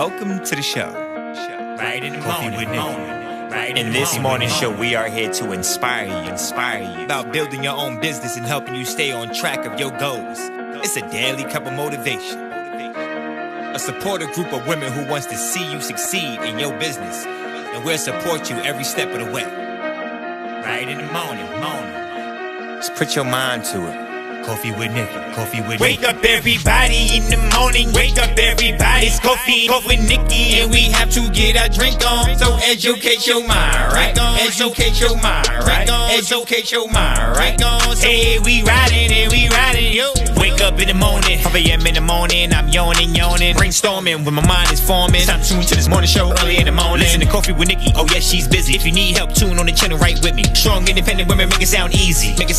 Welcome to the show. Right in the Coffee morning, with Nikkie. right In this morning show, we are here to inspire you about building your own business and helping you stay on track of your goals. It's a daily cup of motivation. A supportive group of women who wants to see you succeed in your business, and we'll support you every step of the way. right in the morning. Just put your mind to it. Coffee with Nikkie. Wake up everybody in the morning, wake up everybody. It's coffee with Nikkie, and we have to get our drink on. So educate your mind, right? Educate your mind, right? Educate your mind, right? Hey, we riding and we riding, yo. Wake up in the morning, 5 a.m. in the morning, I'm yawning, brainstorming when my mind is forming. Time to tune to this morning show early in the morning. Listen to Coffee with Nikkie, oh yeah, she's busy. If you need help, tune on the channel right with me. Strong, independent women, make it sound easy. Take it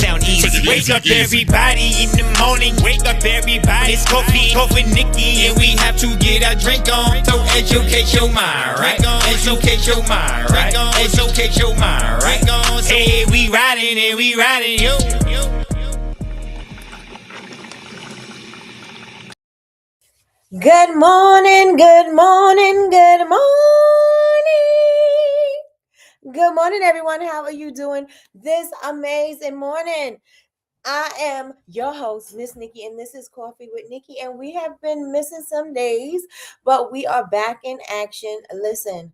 wake up everybody in the morning, wake up everybody. It's coffee with Nikkie, and we have to get our drink on. So educate your mind, right? Educate your mind, right? Educate your mind, right? Hey, we riding and we riding, yo. Good morning, good morning, good morning. Good morning, everyone. How are you doing this amazing morning? I am your host, Miss Nikkie, and this is Coffee with Nikkie. And we have been missing some days, but we are back in action. Listen,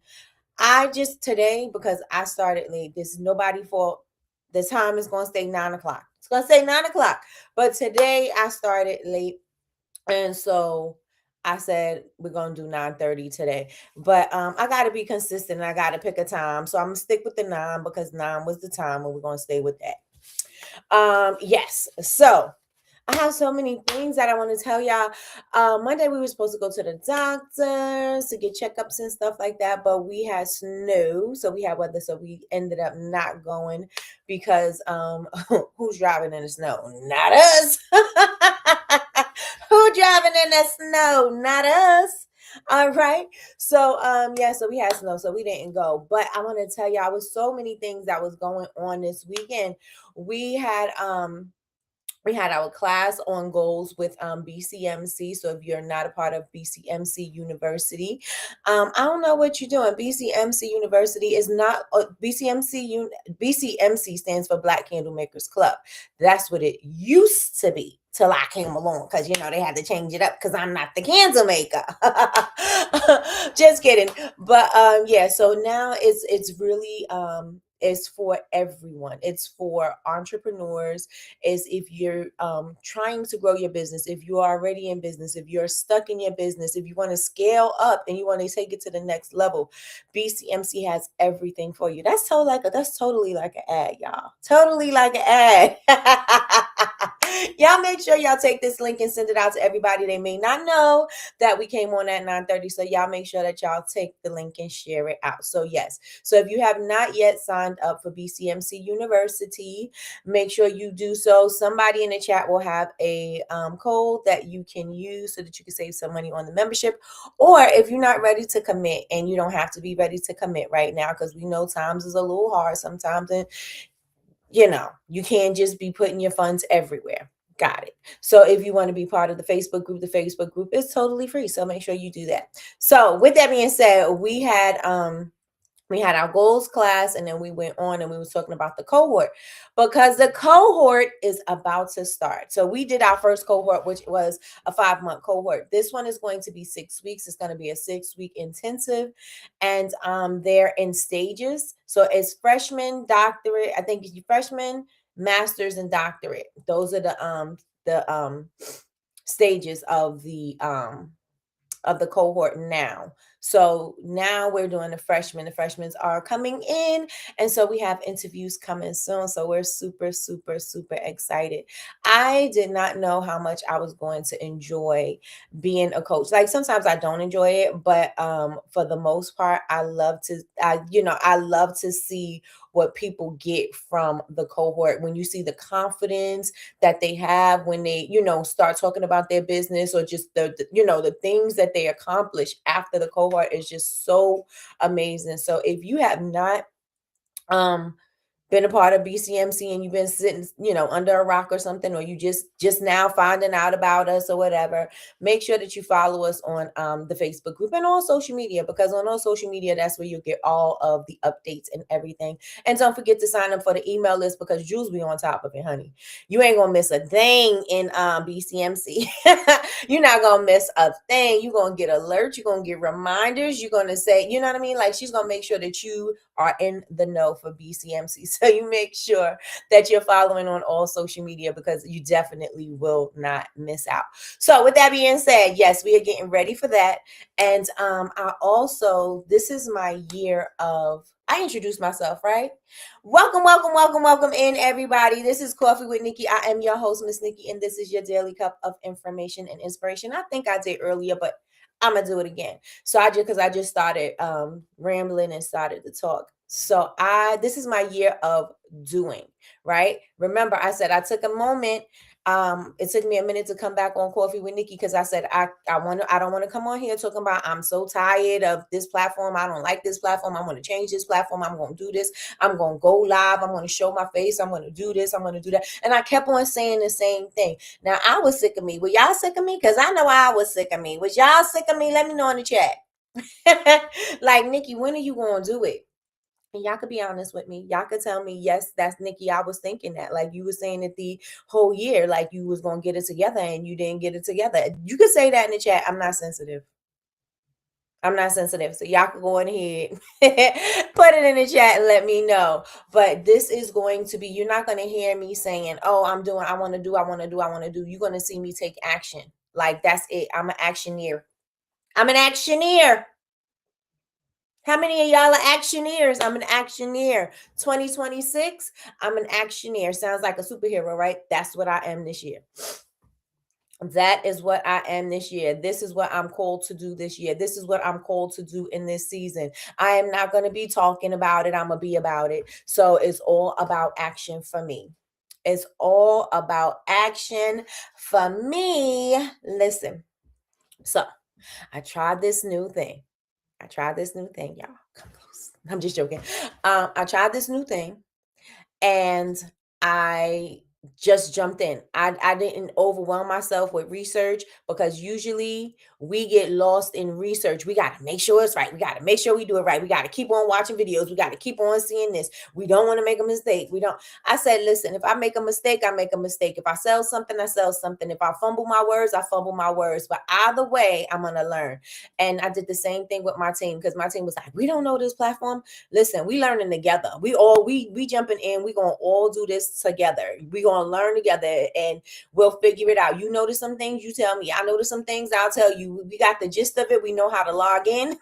today, because I started late, this is nobody fault. The time is going to stay 9 o'clock. It's going to stay 9 o'clock. But today I started late. And so I said we're gonna do 9:30 today, but I gotta be consistent. I gotta pick a time, so I'm gonna stick with the 9 because 9 was the time, and we're gonna stay with that. Yes. So I have so many things that I want to tell y'all. Monday we were supposed to go to the doctors to get checkups and stuff like that, but we had snow, so we had weather, so we ended up not going because who's driving in the snow? Not us. Who driving in the snow? Not us. All right. So so we had snow, so we didn't go. But I want to tell y'all, with so many things that was going on this weekend. We had our class on goals with BCMC. So if you're not a part of BCMC University, I don't know what you're doing. BCMC University is not BCMC stands for Black Candle Makers Club. That's what it used to be till I came along, because they had to change it up because I'm not the candle maker. Just kidding. But so now it's really it's for everyone. It's for entrepreneurs. Is if you're trying to grow your business, if you're already in business, if you're stuck in your business, if you want to scale up and you want to take it to the next level, BCMC has everything for you. That's totally like an ad, y'all. Totally like an ad. Y'all make sure y'all take this link and send it out to everybody. They may not know that we came on at 9:30. So y'all make sure that y'all take the link and share it out. So yes. So if you have not yet signed up for BCMC University, make sure you do so. Somebody in the chat will have a code that you can use so that you can save some money on the membership. Or if you're not ready to commit, and you don't have to be ready to commit right now, because we know times is a little hard sometimes, and you can't just be putting your funds everywhere. Got it. So if you want to be part of the Facebook group is totally free. So make sure you do that. So with that being said, we had our goals class, and then we went on and we were talking about the cohort, because the cohort is about to start. So we did our first cohort, which was a 5-month cohort. This one is going to be 6 weeks. It's going to be a 6-week intensive, and they're in stages. So it's freshman, doctorate. I think it's freshman, master's, and doctorate. Those are the stages of the cohort now. So now we're doing the freshmen. The freshmen are coming in. And so we have interviews coming soon. So we're super, super, super excited. I did not know how much I was going to enjoy being a coach. Like sometimes I don't enjoy it, but for the most part, I love to see what people get from the cohort. When you see the confidence that they have when they, start talking about their business, or just the things that they accomplish after the cohort is just so amazing. So if you have not been a part of BCMC and you've been sitting, under a rock or something, or you just now finding out about us or whatever, make sure that you follow us on the Facebook group and on social media, because on all social media, that's where you'll get all of the updates and everything. And don't forget to sign up for the email list, because Jules be on top of it, honey. You ain't gonna miss a thing in BCMC. You're not gonna miss a thing. You're gonna get alerts, you're gonna get reminders, you're gonna say, you know what I mean? Like, she's gonna make sure that you are in the know for BCMC. So you make sure that you're following on all social media, because you definitely will not miss out. So with that being said, yes, we are getting ready for that. And this is my year of, I introduced myself, right? Welcome in, everybody. This is Coffee with Nikki. I am your host, Miss Nikki, and this is your daily cup of information and inspiration. I think I did earlier, but I'm gonna do it again. So because I just started rambling and started to talk. So this is my year of doing, right? Remember, I said I took a moment. It took me a minute to come back on Coffee with Nikki, because I said I don't want to come on here talking about I'm so tired of this platform. I don't like this platform. I'm going to change this platform. I'm going to do this. I'm going to go live. I'm going to show my face. I'm going to do this. I'm going to do that. And I kept on saying the same thing. Now, I was sick of me. Were y'all sick of me? Because I know I was sick of me. Was y'all sick of me? Let me know in the chat. Like, Nikki, when are you going to do it? And y'all could be honest with me. Y'all could tell me, yes, that's Nikki. I was thinking that. Like, you were saying it the whole year, like you was going to get it together and you didn't get it together. You could say that in the chat. I'm not sensitive. So y'all can go ahead, put it in the chat and let me know. But this is going to be, you're not going to hear me saying, oh, I want to do. You're going to see me take action. Like, that's it. I'm an actioneer. How many of y'all are actioneers? I'm an actioneer. 2026, I'm an actioneer. Sounds like a superhero, right? That's what I am this year. That is what I am this year. This is what I'm called to do this year. This is what I'm called to do in this season. I am not going to be talking about it. I'm going to be about it. So it's all about action for me. It's all about action for me. Listen. So I tried this new thing. Y'all. Come close. I'm just joking. I tried this new thing and I just jumped in. I didn't overwhelm myself with research, because usually we get lost in research. We got to make sure it's right. We got to make sure we do it right. We got to keep on watching videos. We got to keep on seeing this. We don't want to make a mistake. I said, listen, if I make a mistake, I make a mistake. If I sell something, I sell something. If I fumble my words, I fumble my words. But either way, I'm going to learn. And I did the same thing with my team, because my team was like, we don't know this platform. Listen, we learning together. We jumping in. We going to all do this together. We going to learn together and we'll figure it out. You notice some things, you tell me. I notice some things, I'll tell you. We got the gist of it. We know how to log in.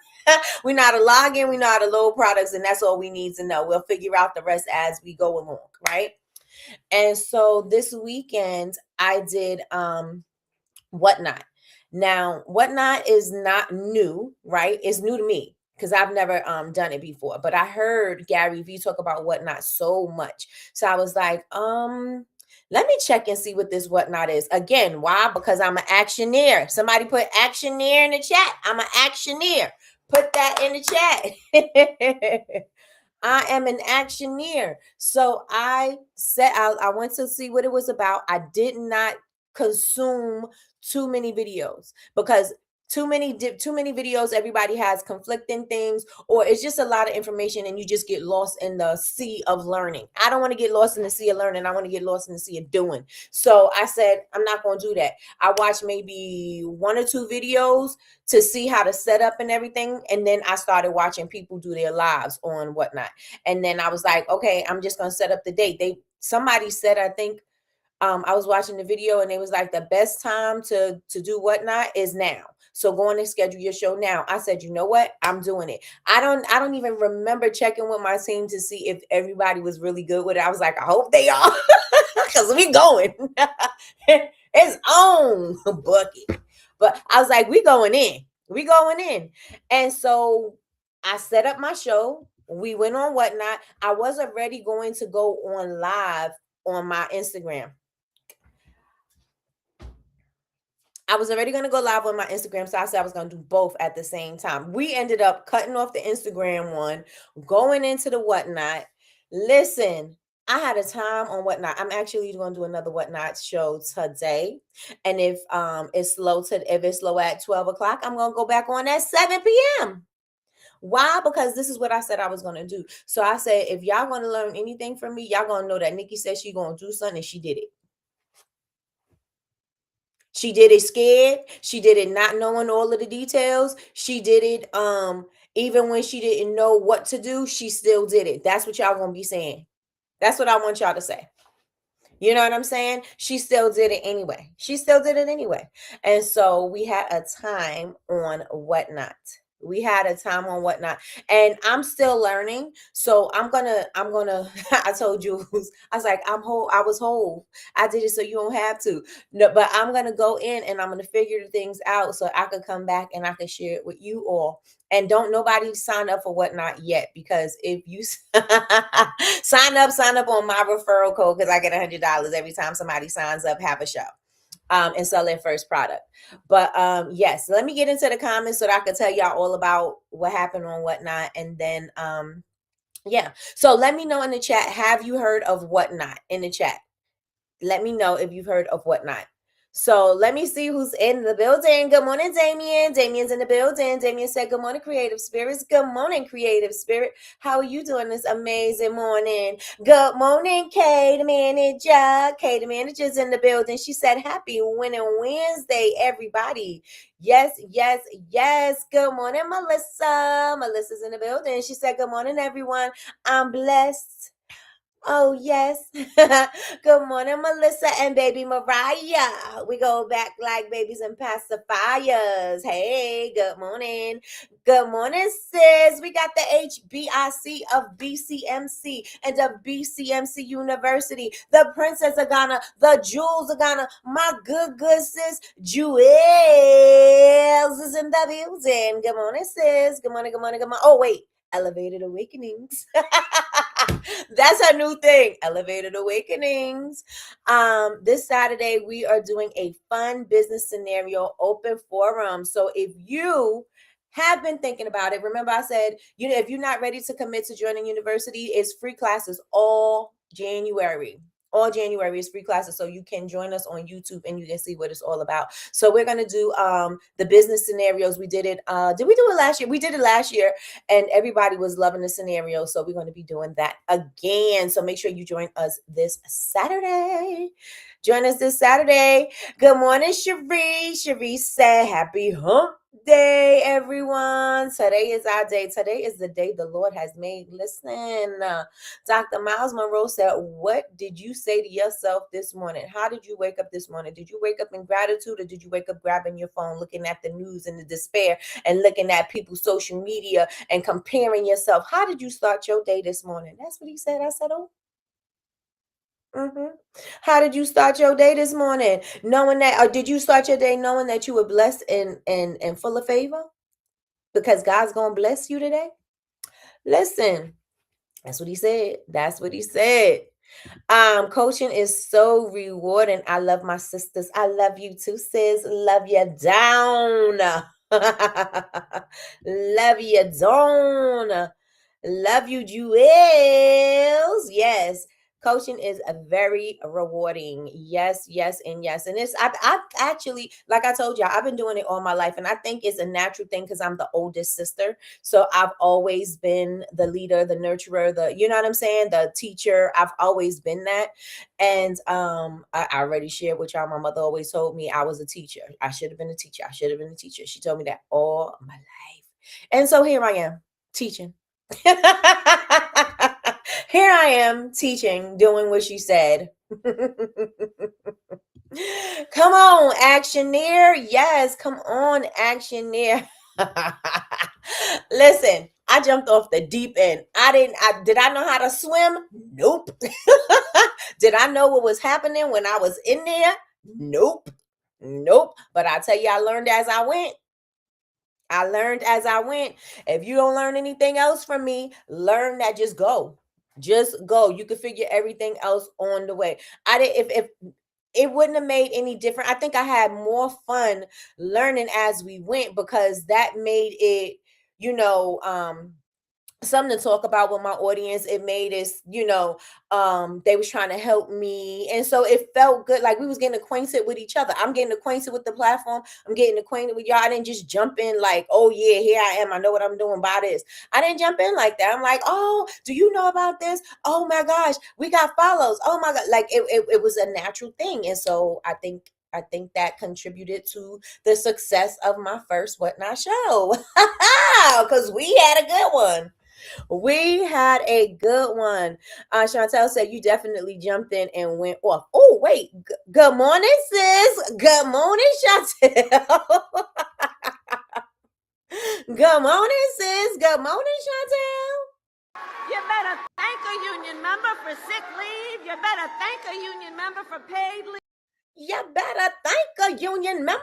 We know how to log in. We know how to load products, and that's all we need to know. We'll figure out the rest as we go along, right? And so this weekend I did Whatnot. Now, Whatnot is not new, right? It's new to me, because I've never done it before. But I heard Gary Vee talk about Whatnot so much. So I was like, let me check and see what this Whatnot is. Again, why? Because I'm an actioneer. Somebody put actioneer in the chat. I'm an actioneer. Put that in the chat. I am an actioneer. So I set out, I went to see what it was about. I did not consume too many videos, because too many videos, everybody has conflicting things, or it's just a lot of information and you just get lost in the sea of learning. I don't want to get lost in the sea of learning. I want to get lost in the sea of doing. So I said, I'm not going to do that. I watched maybe 1 or 2 videos to see how to set up and everything. And then I started watching people do their lives on Whatnot. And then I was like, okay, I'm just going to set up the date. Somebody said, I think, I was watching the video and it was like, the best time to do Whatnot is now. So go on and schedule your show now. I said, you know what? I'm doing it. I don't even remember checking with my team to see if everybody was really good with it. I was like, I hope they are, because we going. It's on, bucket. But I was like, we going in. And so I set up my show. We went on Whatnot. I was already going to go on live on my Instagram. I was already going to go live on my Instagram, so I said I was going to do both at the same time. We ended up cutting off the Instagram one, going into the Whatnot. Listen, I had a time on Whatnot. I'm actually going to do another Whatnot show today. And if it's slow at 12 o'clock, I'm gonna go back on at 7 p.m. Why? Because this is what I said I was gonna do. So I said, if y'all gonna learn anything from me, y'all gonna know that Nikki said she gonna do something and she did it. She did it scared. She did it not knowing all of the details. She did it even when she didn't know what to do, she still did it. That's what y'all gonna be saying. That's what I want y'all to say. You know what I'm saying? She still did it anyway. She still did it anyway. And so we had a time on Whatnot. We had a time on Whatnot. And I'm still learning. So I'm gonna I told you, I was like, I was whole. I did it so you don't have to. No, but I'm gonna go in and I'm gonna figure the things out so I could come back and I can share it with you all. And don't nobody sign up for Whatnot yet, because if you sign up on my referral code, because I get $100 every time somebody signs up, have a show and sell their first product. But yes, let me get into the comments so that I can tell y'all all about what happened on Whatnot. And then yeah, so let me know in the chat, have you heard of Whatnot? In the chat, let me know if you've heard of Whatnot. So let me see who's in the building. Good morning, Damien. Damien's in the building. Damien said, good morning, creative spirits. Good morning, creative spirit. How are you doing this amazing morning? Good morning, Kay, the manager. Kay, the manager's in the building. She said, happy winning Wednesday, everybody. Yes, yes, yes. Good morning, Melissa. Melissa's in the building. She said, good morning, everyone. I'm blessed. Oh, yes. Good morning, Melissa and baby Mariah. We go back like babies and pacifiers. Hey, good morning. Good morning, sis. We got the HBIC of BCMC and of BCMC University. The Princess of Ghana, the Jewels of Ghana. My good sis, Jewels is in the building. Good morning, sis. Good morning, good morning, good morning. Oh, wait. Elevated Awakenings. That's a new thing. Elevated Awakenings. This Saturday, we are doing a fun business scenario open forum. So if you have been thinking about it, remember I said, if you're not ready to commit to joining university, it's free classes all January. All January is free classes, so you can join us on YouTube and you can see what it's all about. So we're going to do the business scenarios. We did it. Did we do it last year? We did it last year, and everybody was loving the scenario. So we're going to be doing that again. So make sure you join us this Saturday. Join us this Saturday. Good morning, Cherie. Cherie said, happy hump day, everyone. Today is our day. Today is the day the Lord has made. Listen, Dr. Miles Monroe said, what did you say to yourself this morning? How did you wake up this morning? Did you wake up in gratitude, or did you wake up grabbing your phone, looking at the news and the despair and looking at people's social media and comparing yourself? How did you start your day this morning? That's what he said. I said, oh. How did you start your day this morning? Knowing that, or did you start your day knowing that you were blessed and full of favor? Because God's gonna bless you today. Listen, that's what he said. That's what he said. Coaching is so rewarding. I love my sisters. I love you too, sis. Love you down. Love you down. Love you, Jewels. Yes. Coaching is a very rewarding. Yes, yes, and yes. And I've actually, like I told y'all, I've been doing it all my life. And I think it's a natural thing because I'm the oldest sister. So I've always been the leader, the nurturer, you know what I'm saying? The teacher. I've always been that. And I already shared with y'all, my mother always told me I was a teacher. I should have been a teacher. I should have been a teacher. She told me that all my life. And so here I am teaching. Here I am teaching, doing what she said. Come on, actioneer. Yes, come on, actioneer. Listen, I jumped off the deep end. Did I know how to swim? Nope. Did I know what was happening when I was in there? Nope. But I tell you, I learned as I went. If you don't learn anything else from me, learn that just go. Just go. You can figure everything else on the way. If it wouldn't have made any difference. I think I had more fun learning as we went, because that made it, something to talk about with my audience. It made us, they was trying to help me, and so it felt good, like we was getting acquainted with each other. I'm getting acquainted with the platform, I'm getting acquainted with y'all. I didn't just jump in like, oh yeah, here I am, I know what I'm doing by this. I didn't jump in like that. I'm like, oh, do you know about this? Oh my gosh, we got follows. Oh my god, like it was a natural thing. And so I think that contributed to the success of my first Whatnot show. Because we had a good one. We had a good one. Chantel said you definitely jumped in and went off. Oh, wait. Good morning, sis. Good morning, Chantel. Good morning, sis. Good morning, Chantel. You better thank a union member for sick leave. You better thank a union member for paid leave. You better thank a union member.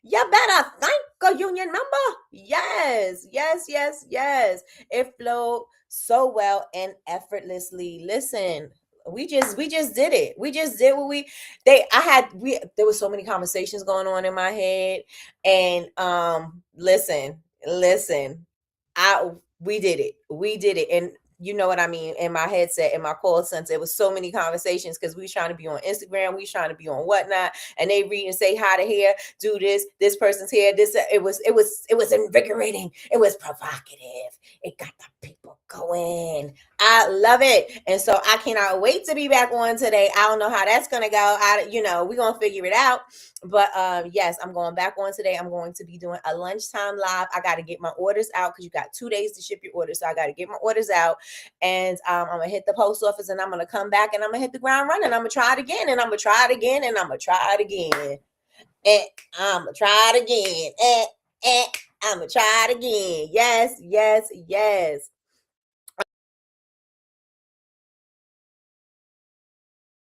You better thank a union member. Yes, yes, yes, yes. It flowed so well and effortlessly. Listen, we just did it. We just did what there was so many conversations going on in my head. And listen, we did it. We did it. And you know what I mean, in my headset, in my call center, it was so many conversations because we was trying to be on Instagram, we was trying to be on Whatnot, and they read and say hi to here, do this person's here, this. It was invigorating, it was provocative, it got the people going. I love it. And so I cannot wait to be back on today. I don't know how that's gonna go. We're gonna figure it out. But yes, I'm going back on today. I'm going to be doing a lunchtime live. I got to get my orders out because you got 2 days to ship your orders. So I got to get my orders out, and I'm going to hit the post office, and I'm going to come back, and I'm going to hit the ground running. I'm going to try it again, and I'm going to try it again, and I'm going to try it again. And I'm going to try it again. And I'm going to try it again. Yes, yes, yes.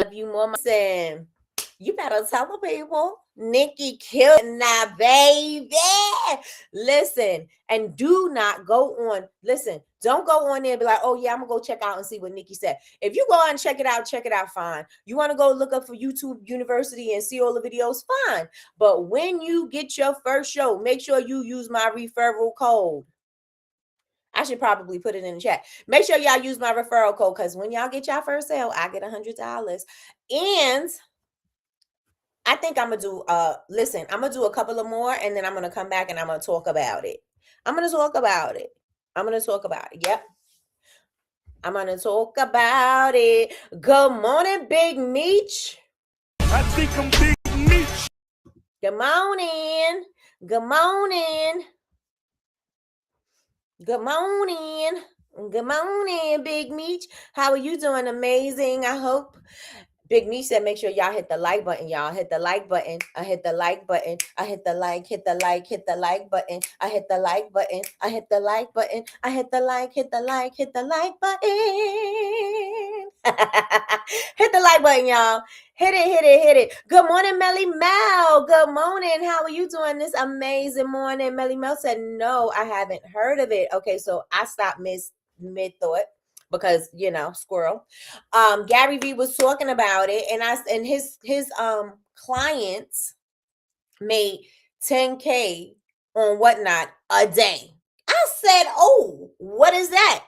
Love you more, my. You better tell the people. Nikki killed now, baby. Listen, and do not go on. Listen, don't go on there and be like, oh yeah, I'm gonna go check out and see what Nikki said. If you go out and check it out, fine. You want to go look up for YouTube University and see all the videos, fine. But when you get your first show, make sure you use my referral code. I should probably put it in the chat. Make sure y'all use my referral code, because when y'all get your first sale, I get $100. And I think I'm gonna do I'm gonna do a couple of more, and then I'm gonna come back and I'm gonna talk about it. I'm gonna talk about it. Yep. I'm gonna talk about it. Good morning, Big Meech. I think I'm Big Meech. Good morning. Good morning. Good morning. Good morning, Big Meech. How are you doing? Amazing, I hope. Big Meech said, make sure y'all hit the like button. Y'all hit the like button. I hit the like button. I hit the like, hit the like, hit the like button. I hit the like button. I hit the like button. I hit the like, hit the like, hit the like button. Hit the like button, y'all. Hit it, hit it, hit it. Good morning, Melly Mel. Good morning. How are you doing this amazing morning? Melly Mel said, no, I haven't heard of it. Okay, so I stopped mid-thought, because squirrel. Gary Vee was talking about it, and his clients made 10K on Whatnot a day. I said, oh, what is that?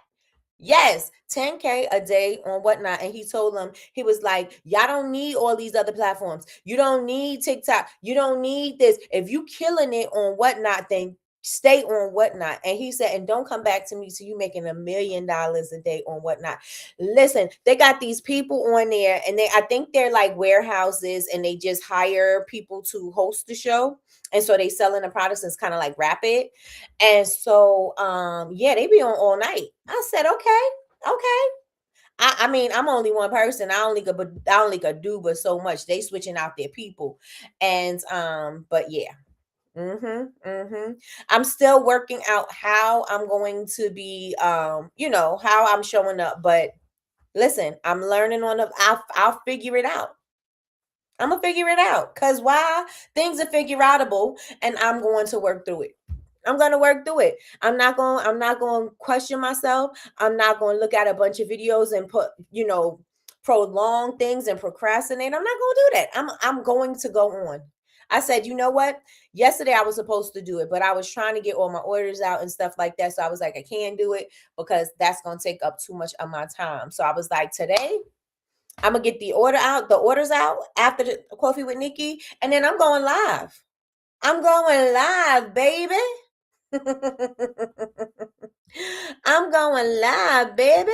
Yes, 10K a day on Whatnot. And he told them, he was like, y'all don't need all these other platforms. You don't need TikTok. You don't need this. If you killing it on Whatnot, then stay on Whatnot. And he said, and don't come back to me till you making $1 million a day on Whatnot. Listen, they got these people on there, and I think they're like warehouses, and they just hire people to host the show. And so they selling the products. It's kind of like rapid. And so yeah, they be on all night. I said, okay. I mean, I'm only one person. I only could do but so much. They switching out their people. And but yeah. I'm still working out how I'm going to be how I'm showing up. But listen, I'm learning I'll figure it out. I'm gonna figure it out, because why? Things are figure outable, and I'm going to work through it. I'm going to work through it. I'm not going to question myself. I'm not going to look at a bunch of videos and prolong things and procrastinate. I'm not going to do that. I'm going to go on. I said, you know what? Yesterday I was supposed to do it, but I was trying to get all my orders out and stuff like that. So I was like, I can't do it because that's going to take up too much of my time. So I was like, today I'm going to get the orders out after the Coffee with Nikki. And then I'm going live. I'm going live, baby. I'm going live, baby.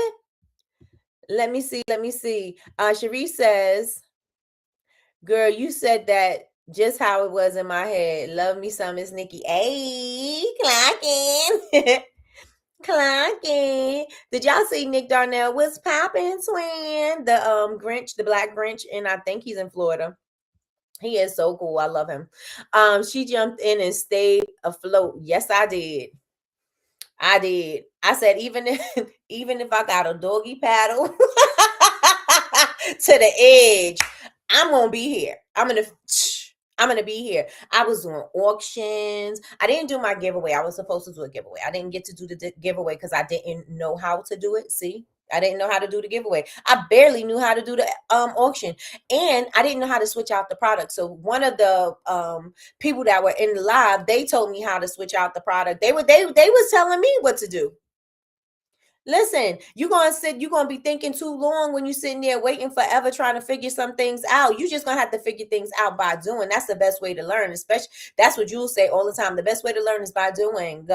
Let me see. Cherie says, girl, you said that just how it was in my head. Love me some Miss Nikki. Hey, clocking. Clocking. Did y'all see Nick Darnell was popping, twin? The Grinch, the Black Grinch, and I think he's in Florida. He is so cool. I love him. She jumped in and stayed afloat. Yes, I did. I said, even if I got a doggy paddle to the edge, I'm gonna be here. I'm gonna be here. I was doing auctions. I didn't do my giveaway. I was supposed to do a giveaway. I didn't get to do the giveaway because I didn't know how to do it. See, I didn't know how to do the giveaway. I barely knew how to do the auction, and I didn't know how to switch out the product. So one of the people that were in the live, they told me how to switch out the product. They was telling me what to do. Listen, you're gonna be thinking too long when you're sitting there waiting forever trying to figure some things out. You just gonna have to figure things out by doing. That's the best way to learn, especially that's what Jules say all the time. The best way to learn is by doing.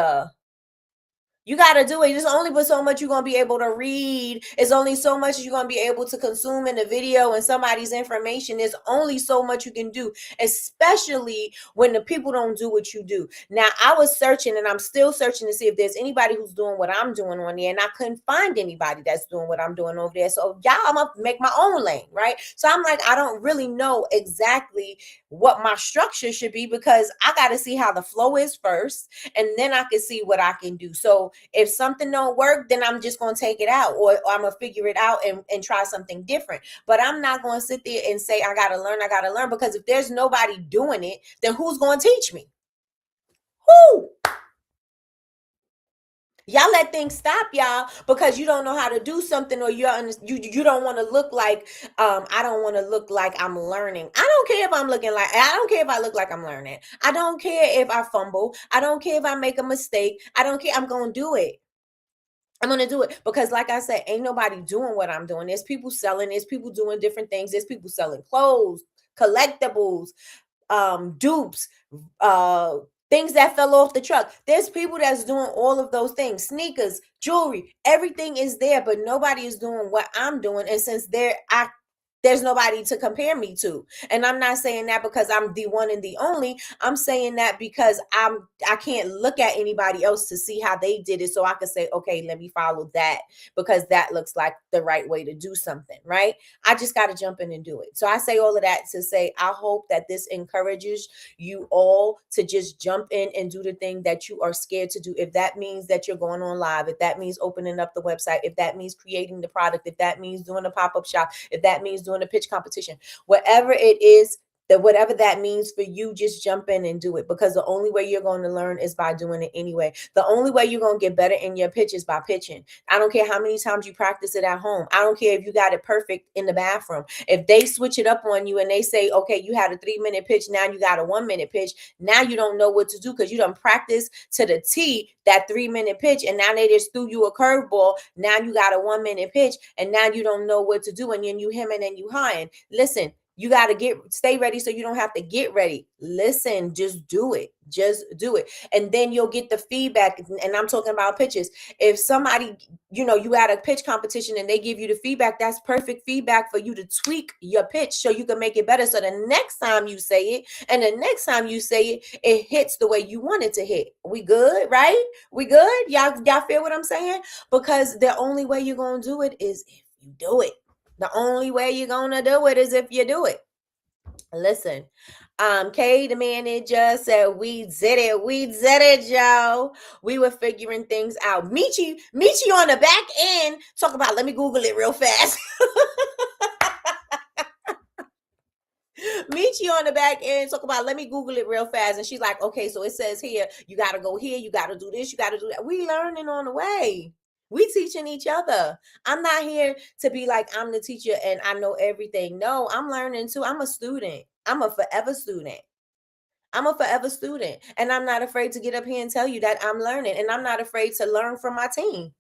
You got to do it. There's only but so much you're going to be able to read. It's only so much you're going to be able to consume in a video and somebody's information. There's only so much you can do, especially when the people don't do what you do. Now, I was searching and I'm still searching to see if there's anybody who's doing what I'm doing on there. And I couldn't find anybody that's doing what I'm doing over there. So y'all, I'm going to make my own lane, right? So I'm like, I don't really know exactly what my structure should be because I got to see how the flow is first. And then I can see what I can do. So if something don't work, then I'm just going to take it out or I'm going to figure it out and try something different. But I'm not going to sit there and say, I got to learn, because if there's nobody doing it, then who's going to teach me? Who? Y'all let things stop y'all because you don't know how to do something or you don't want to look like I don't want to look like I'm learning. I don't care if I don't care if I look like I'm learning. I don't care if I fumble. I don't care if I make a mistake. I don't care. I'm going to do it. I'm going to do it because like I said, ain't nobody doing what I'm doing. There's people selling, there's people doing different things. There's people selling clothes, collectibles, dupes, things that fell off the truck. There's people that's doing all of those things, sneakers, jewelry, everything is there, but nobody is doing what I'm doing. And since there's nobody to compare me to. And I'm not saying that because I'm the one and the only. I'm saying that because I can't look at anybody else to see how they did it. So I can say, okay, let me follow that because that looks like the right way to do something, right? I just got to jump in and do it. So I say all of that to say, I hope that this encourages you all to just jump in and do the thing that you are scared to do. If that means that you're going on live, if that means opening up the website, if that means creating the product, if that means doing a pop-up shop, if that means doing a pitch competition, whatever it is, whatever that means for you, just jump in and do it because the only way you're going to learn is by doing it anyway. The only way you're going to get better in your pitch is by pitching. I don't care how many times you practice it at home. I don't care if you got it perfect in the bathroom. If they switch it up on you and they say, okay, you had a 3-minute pitch, now you got a 1-minute pitch. Now you don't know what to do because you done practice to the T that 3-minute pitch and now they just threw you a curveball. Now you got a 1-minute pitch and now you don't know what to do and then you hemming and you hawing. Listen, you got to stay ready so you don't have to get ready. Listen, just do it. Just do it. And then you'll get the feedback. And I'm talking about pitches. If somebody, you had a pitch competition and they give you the feedback, that's perfect feedback for you to tweak your pitch so you can make it better. So the next time you say it and the next time you say it, it hits the way you want it to hit. We good, right? We good? Y'all feel what I'm saying? Because the only way you're going to do it is if you do it. The only way you're going to do it is if you do it. Listen, Kay, the manager, said, we did it, Joe. We were figuring things out. Michi on the back end, talk about, let me Google it real fast. Michi on the back end, talk about, let me Google it real fast. And she's like, okay, so it says here, you got to go here, you got to do this, you got to do that. We learning on the way. We teaching each other. I'm not here to be like, I'm the teacher and I know everything. No, I'm learning too. I'm a student. I'm a forever student. I'm a forever student, and I'm not afraid to get up here and tell you that I'm learning, and I'm not afraid to learn from my team.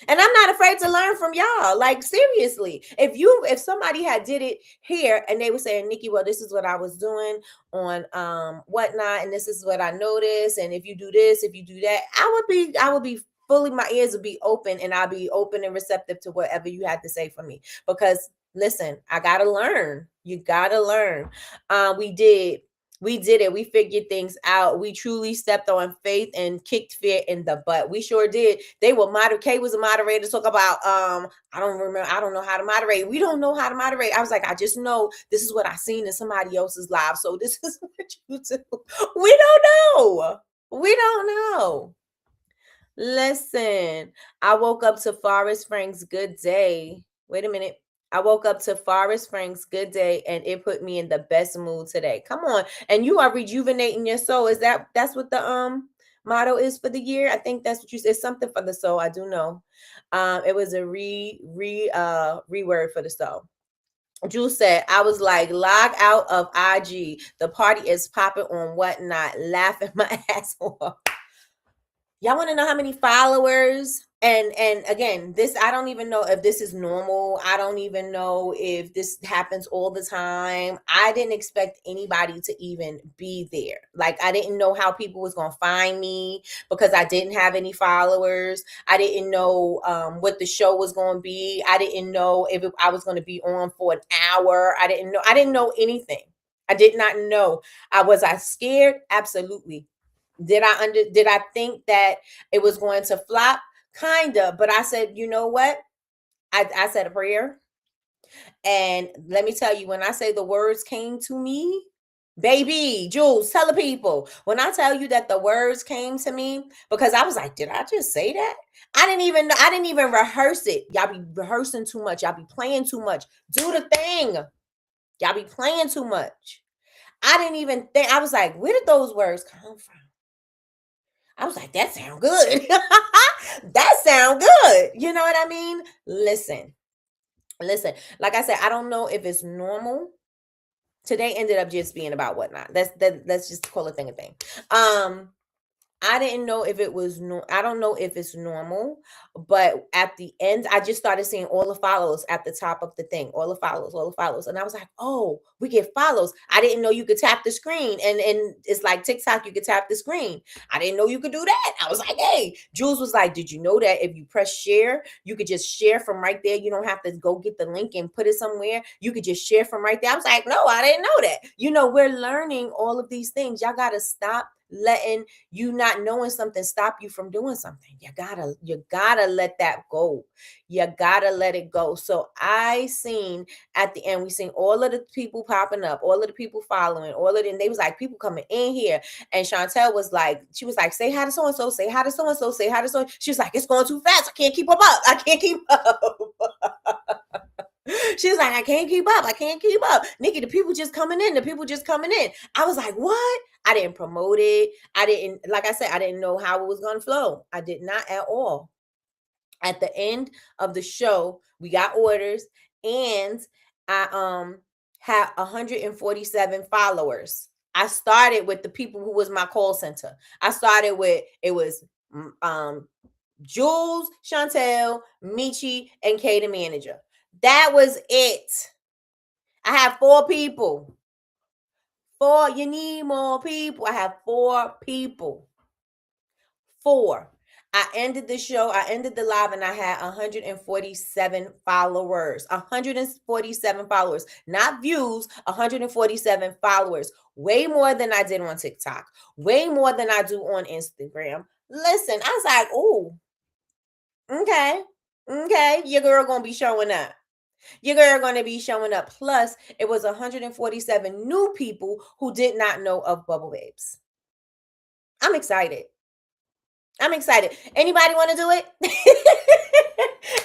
And I'm not afraid to learn from y'all. Like, seriously, if somebody had did it here and they were saying, Nikki, well, this is what I was doing on whatnot, and this is what I noticed, and if you do this, if you do that, I would be fully, my ears would be open, and I'll be open and receptive to whatever you had to say for me. Because listen, I gotta learn. You gotta learn. We did it. We figured things out. We truly stepped on faith and kicked fear in the butt. We sure did. They were Kay was a moderator, talk about I don't remember, I don't know how to moderate. We don't know how to moderate. I was like, I just know this is what I seen in somebody else's live. So this is what you do. We don't know. We don't know. Listen, I woke up to Forest Frank's Good Day. Wait a minute. I woke up to Forest Frank's Good Day, and it put me in the best mood today. Come on. And you are rejuvenating your soul. That's what the motto is for the year? I think that's what you said. It's something for the soul. I do know. It was a reword for the soul. Jules said, I was like, log out of IG. The party is popping on whatnot, laughing my ass off. Y'all want to know how many followers? And again, this, I don't even know if this is normal. I don't even know if this happens all the time. I didn't expect anybody to even be there. Like, I didn't know how people was going to find me because I didn't have any followers. I didn't know what the show was going to be. I didn't know if I was going to be on for an hour. I didn't know anything. I did not know. Was I scared? Absolutely. Did I think that it was going to flop? Kinda, but I said, you know what? I said a prayer. And let me tell you, when I say the words came to me, baby, Jules, tell the people. When I tell you that the words came to me, because I was like, did I just say that? I didn't even rehearse it. Y'all be rehearsing too much. Y'all be playing too much. Do the thing. Y'all be playing too much. I didn't even think. I was like, where did those words come from? I was like, that sound good. That sound good. You know what I mean? Listen. Like I said, I don't know if it's normal. Today ended up just being about whatnot. Let's just call a thing a thing. I didn't know if it was I don't know if it's normal, but at the end, I just started seeing all the follows at the top of the thing, all the follows. And I was like, oh, we get follows. I didn't know you could tap the screen. And it's like TikTok, you could tap the screen. I didn't know you could do that. I was like, hey, Jules was like, did you know that if you press share, you could just share from right there? You don't have to go get the link and put it somewhere. You could just share from right there. I was like, no, I didn't know that. You know, we're learning all of these things. Y'all got to stop letting you not knowing something stop you from doing something. You gotta let that go. You gotta let it go. So I seen at the end, we seen all of the people popping up, all of the people following, all of them. They was like people coming in here, and Chantel was like, she was like, say hi to so and so, say hi to so and so, say hi to so. She was like, it's going too fast. I can't keep up. I can't keep up. She's like, I can't keep up. Nikki, the people just coming in. I was like, what? I didn't promote it. Like I said, I didn't know how it was going to flow. I did not at all. At the end of the show, we got orders, and I had 147 followers. I started with the people who was my call center. I started with, it was Jules, Chantel, Michi, and Kay, the manager. That was it. I have 4 people. 4. You need more people. I have 4 people. 4. I ended the show. I ended the live, and I had 147 followers. 147 followers. Not views, 147 followers. Way more than I did on TikTok. Way more than I do on Instagram. Listen, I was like, oh, okay. Your girl gonna be showing up. Your girl going to be showing up. Plus, it was 147 new people who did not know of Bubble Babes. I'm excited. Anybody want to do it?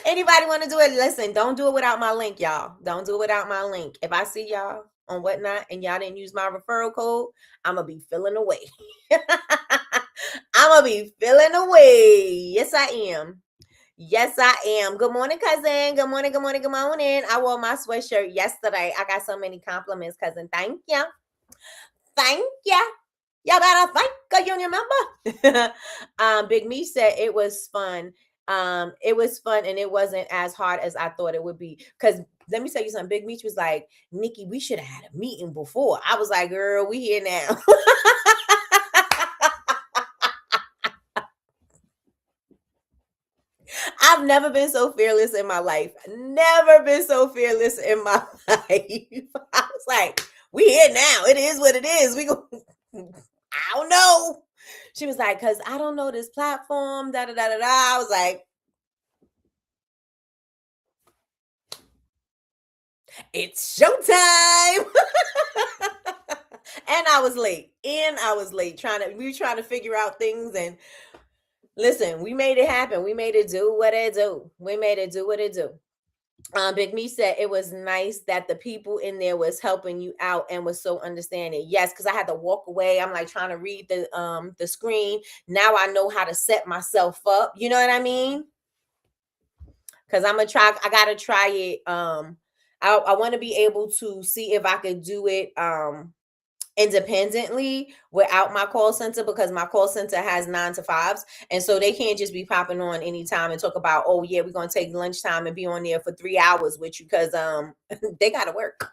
Anybody want to do it? Listen, don't do it without my link, y'all. Don't do it without my link. If I see y'all on whatnot and y'all didn't use my referral code, I'm going to be feeling away. Yes, I am. Good morning, cousin. Good morning. I wore my sweatshirt yesterday. I got so many compliments, cousin. Thank you. thank ya. Y'all better thank a union member. Big Me said it was fun. It was fun and it wasn't as hard as I thought it would be. Because let me tell you something. Big Meech was like, Nikki, we should have had a meeting before. I was like, girl, we here now. I've never been so fearless in my life. Never been so fearless in my life. I was like, we here now. It is what it is. We go. I don't know. She was like, cause I don't know this platform. Da da da da da. I was like, it's showtime. And I was late. We were trying to figure out things and listen, we made it happen. We made it do what it do. Big Me said it was nice that the people in there was helping you out and was so understanding. Yes, because I had to walk away. I'm like trying to read the screen. Now I know how to set myself up. You know what I mean? Because I gotta try it. I want to be able to see if I could do it independently without my call center, because my call center has 9 to 5s, and so they can't just be popping on anytime and talk about, oh yeah, we're gonna take lunchtime and be on there for 3 hours with you, because they gotta work.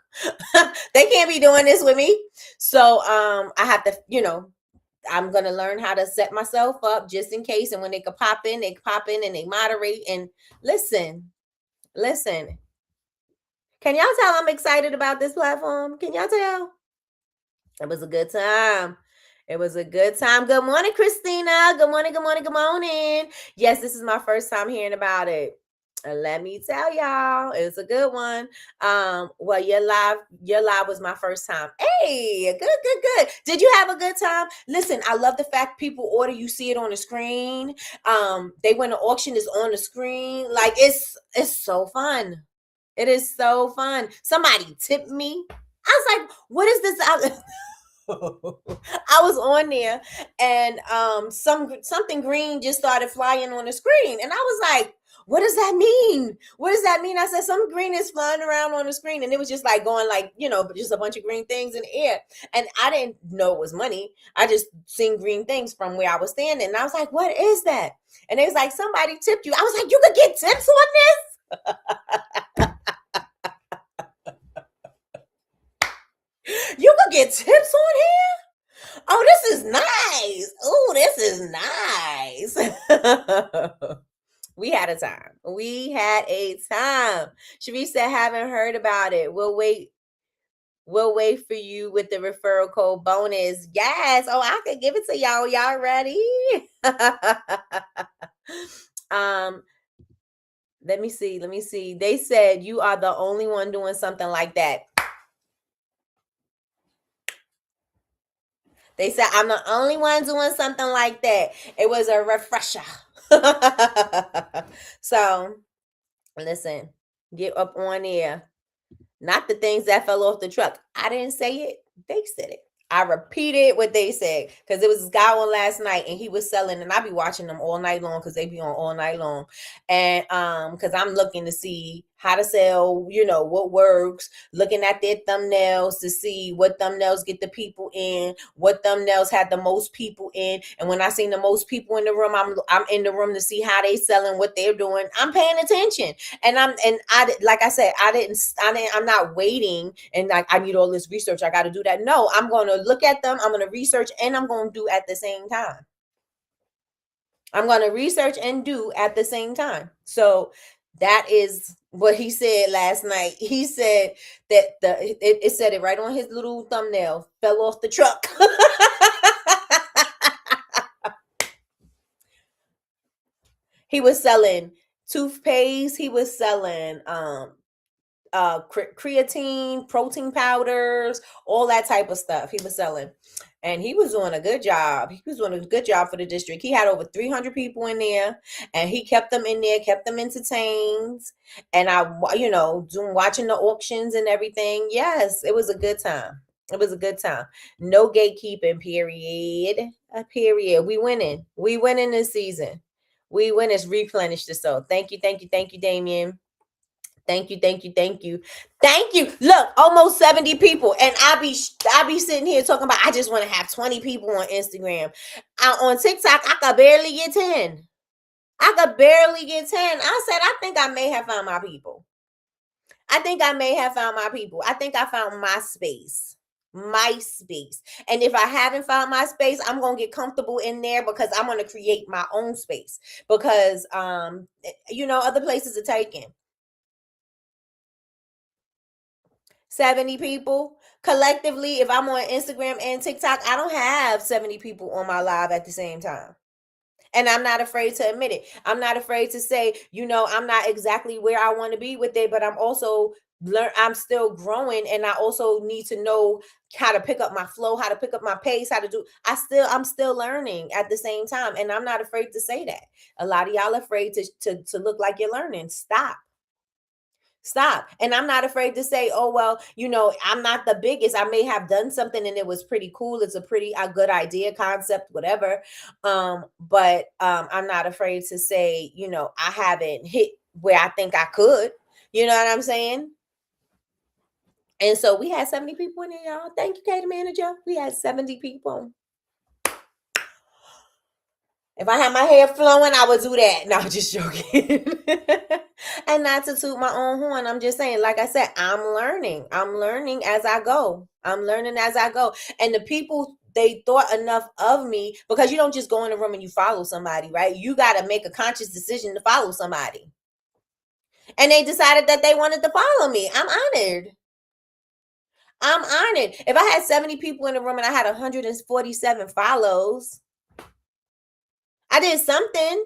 They can't be doing this with me. So I have to, I'm gonna learn how to set myself up just in case, and when they could pop in and they moderate. And listen, can y'all tell I'm excited about this platform? Can y'all tell? It was a good time. Good morning, Christina. Good morning. Yes, this is my first time hearing about it. Let me tell y'all, it's a good one. Well, your live was my first time. Hey, good. Did you have a good time? Listen, I love the fact people order, you see it on the screen. They when the auction is on the screen. Like it's so fun. It is so fun. Somebody tipped me. I was like, what is this? I was on there and something green just started flying on the screen. And I was like, what does that mean? I said, some green is flying around on the screen. And it was just like going like, just a bunch of green things in the air. And I didn't know it was money. I just seen green things from where I was standing. And I was like, what is that? And it was like, somebody tipped you. I was like, you could get tips on this? You could get tips on here? Oh, this is nice. Oh, this is nice. We had a time. Sharice said, haven't heard about it. We'll wait for you with the referral code bonus. Yes. Oh, I could give it to y'all. Y'all ready? Let me see. They said you are the only one doing something like that. They said, I'm the only one doing something like that. It was a refresher. So, listen, get up on there. Not the things that fell off the truck. I didn't say it. They said it. I repeated what they said, because there was this guy on last night and he was selling, and I be watching them all night long because they be on all night long. And because I'm looking to see how to sell, what works, looking at their thumbnails to see what thumbnails get the people in, what thumbnails had the most people in. And when I seen the most people in the room, I'm in the room to see how they selling, what they're doing. I'm paying attention. And like I said, I'm not waiting and like I need all this research, I got to do that. No, I'm going to look at them, I'm going to research, and I'm going to do at the same time. So that is what he said last night. He said that it said it right on his little thumbnail, fell off the truck. He was selling toothpaste. He was selling creatine, protein powders, all that type of stuff he was selling. And he was doing a good job. For the district. He had over 300 people in there, and he kept them in there, kept them entertained. And watching the auctions and everything. Yes, it was a good time. No gatekeeping, period. We winning this season. We win. It's replenished the soul. Thank you, Damien. Thank you, thank you, thank you, thank you. Look, almost 70 people, and I be sitting here talking about I just want to have 20 people on Instagram. On TikTok, I could barely get 10. I could barely get 10. I said I think I may have found my people. I think I may have found my people. I think I found my space. My space. And if I haven't found my space, I'm going to get comfortable in there because I'm going to create my own space because other places are taken. 70 people collectively. If I'm on Instagram and TikTok, I don't have 70 people on my live at the same time. And I'm not afraid to admit it. I'm not afraid to say, I'm not exactly where I want to be with it, but I'm also I'm still growing, and I also need to know how to pick up my flow, how to pick up my pace, how to do. I'm still learning at the same time, and I'm not afraid to say that. A lot of y'all are afraid to look like you're learning. Stop. And I'm not afraid to say, oh, well, I'm not the biggest. I may have done something and it was pretty cool. It's a good idea, concept, whatever. But I'm not afraid to say, I haven't hit where I think I could. You know what I'm saying? And so we had 70 people in there, y'all. Thank you, Katie Manager. We had 70 people. If I had my hair flowing, I would do that. No, just joking. And not to toot my own horn. I'm just saying, like I said, I'm learning. I'm learning as I go. And the people, they thought enough of me because you don't just go in a room and you follow somebody, right? You got to make a conscious decision to follow somebody. And they decided that they wanted to follow me. I'm honored. If I had 70 people in the room and I had 147 follows, I did something.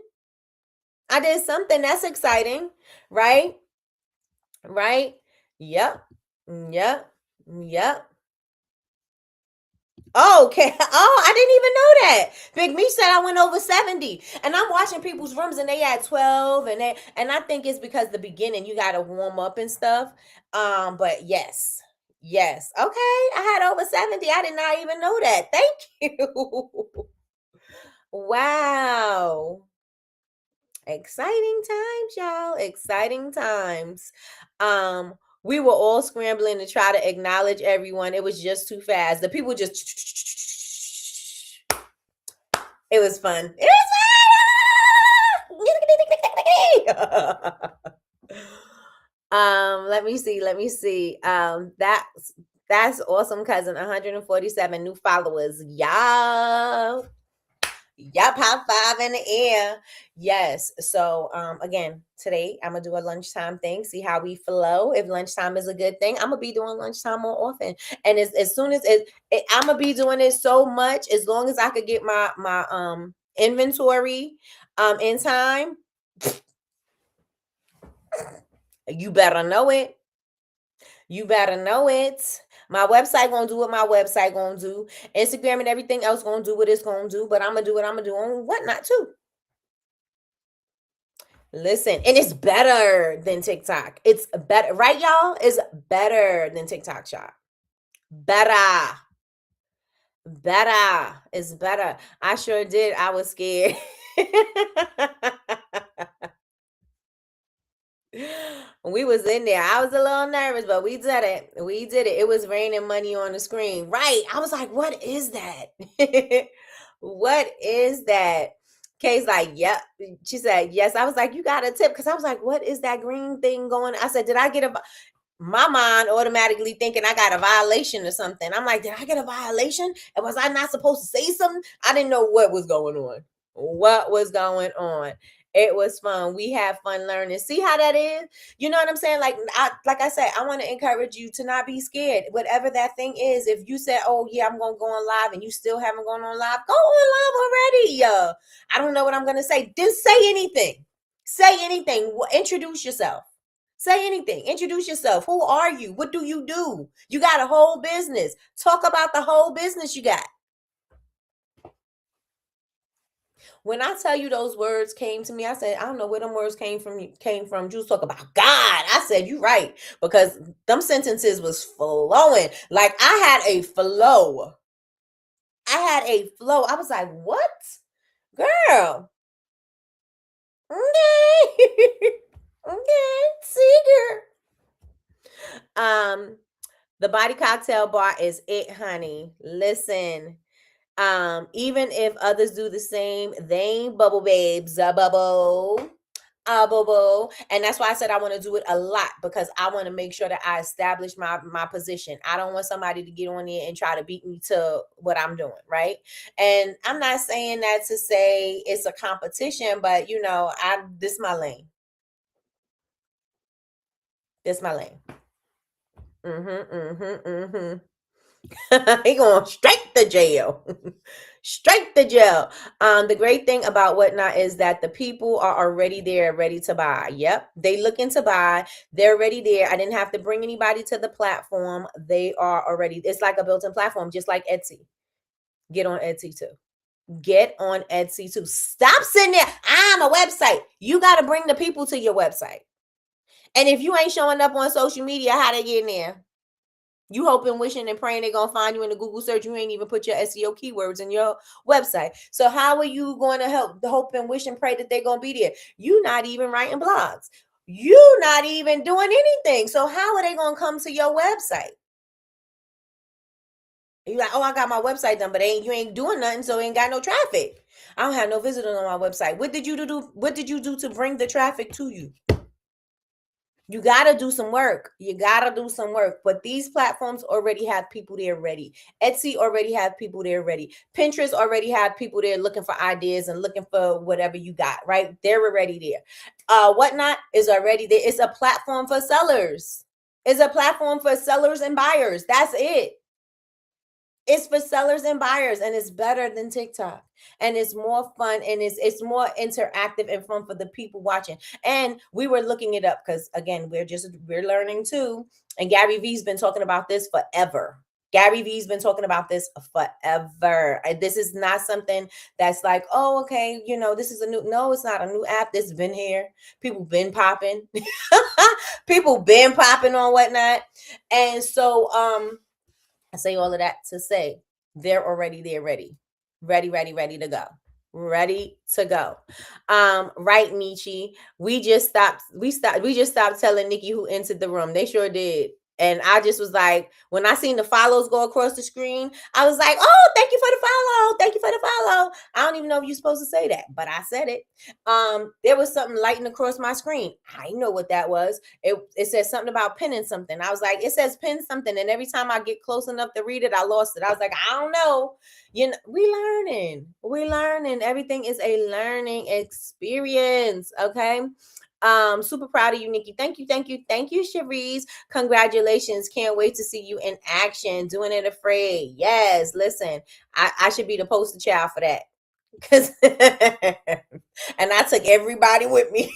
That's exciting, right? Right? Yep. Okay. Oh, I didn't even know that. Big Me said I went over 70. And I'm watching people's rooms and they had 12 and I think it's because the beginning you got to warm up and stuff. But yes. Okay. I had over 70. I did not even know that. Thank you. Wow. Exciting times, y'all. Exciting times. We were all scrambling to try to acknowledge everyone. It was just too fast. The people just it was fun. It was fun. Let me see. That's awesome, cousin. 147 new followers. Y'all. Yep, high five in the air. Yes. So again, today I'm gonna do a lunchtime thing, see how we flow. If lunchtime is a good thing, I'm gonna be doing lunchtime more often. And as soon as I'm gonna be doing it so much, as long as I could get my inventory in time, you better know it. You better know it. My website gonna do what my website gonna do. Instagram and everything else gonna do what it's gonna do. But I'm gonna do what I'm gonna do on whatnot too. Listen, and it's better than TikTok. It's better, right, y'all? It's better than TikTok Shop. Better. It's better. I sure did. I was scared. We was in there. I was a little nervous, but we did it. It was raining money on the screen. Right. I was like, what is that? What is that? Kay's like, yep. She said, yes. I was like, you got a tip. Because I was like, what is that green thing going? I said, did I get my mind automatically thinking I got a violation or something. I'm like, did I get a violation? And was I not supposed to say something? I didn't know what was going on. It was fun. We have fun learning. See how that is? You know what I'm saying? Like I said, I want to encourage you to not be scared. Whatever that thing is, if you said, oh yeah, I'm going to go on live and you still haven't gone on live, go on live already. I don't know what I'm going to say. Just say anything. Introduce yourself. Say anything. Introduce yourself. Who are you? What do? You got a whole business. Talk about the whole business you got. When I tell you those words came to me, I said, I don't know where them words came from. Juice talk about God. I said, you right. Because them sentences was flowing. Like I had a flow. I was like, what? Girl. Okay. Okay. See, girl. The body cocktail bar is it, honey. Listen, even if others do the same, they ain't bubble babes, a bubble. Boo. And that's why I said I want to do it a lot, because I want to make sure that I establish my position. I don't want somebody to get on there and try to beat me to what I'm doing, right? And I'm not saying that to say it's a competition, but this my lane. This my lane. He going straight to jail. Straight to jail. The great thing about Whatnot is that the people are already there, ready to buy. Yep, they looking to buy. They're already there. I didn't have to bring anybody to the platform. They are already. It's like a built-in platform, just like Etsy. Get on Etsy too. Get on Etsy too. Stop sitting there. I'm a website. You got to bring the people to your website. And if you ain't showing up on social media, how they get in there? You hoping, wishing, and praying they're going to find you in the Google search. You ain't even put your SEO keywords in your website. So how are you going to hope and wish and pray that they're going to be there? You not even writing blogs. You not even doing anything. So how are they going to come to your website? You like, oh, I got my website done, but you ain't doing nothing, so ain't got no traffic. I don't have no visitors on my website. What did you do? What did you do to bring the traffic to you? You got to do some work. You got to do some work. But these platforms already have people there ready. Etsy already have people there ready. Pinterest already have people there looking for ideas and looking for whatever you got, right? They're already there. Whatnot is already there. It's a platform for sellers. It's a platform for sellers and buyers. That's it. It's for sellers and buyers, and it's better than TikTok. And it's more fun, and it's more interactive and fun for the people watching. And we were looking it up because, again, we're learning too. And Gary Vee's been talking about this forever. Gary Vee's been talking about this forever. This is not something that's like, oh, okay, this is no, it's not a new app. This has been here. People been popping. People been popping on Whatnot. And so, I say all of that to say they're already there, ready to go. Ready to go. Right, Michi. We just stopped telling Nikki who entered the room. They sure did. And I just was like, when I seen the follows go across the screen, I was like, oh, thank you for the follow. Thank you for the follow. I don't even know if you're supposed to say that, but I said it. There was something lighting across my screen. I know what that was. It said something about pinning something. I was like, it says pin something. And every time I get close enough to read it, I lost it. I was like, I don't know. We learning. Everything is a learning experience. Okay. Super proud of you, Nikki. Thank you, Cherise. Congratulations. Can't wait to see you in action, doing it afraid. Yes, listen, I should be the poster child for that. Cause and I took everybody with me.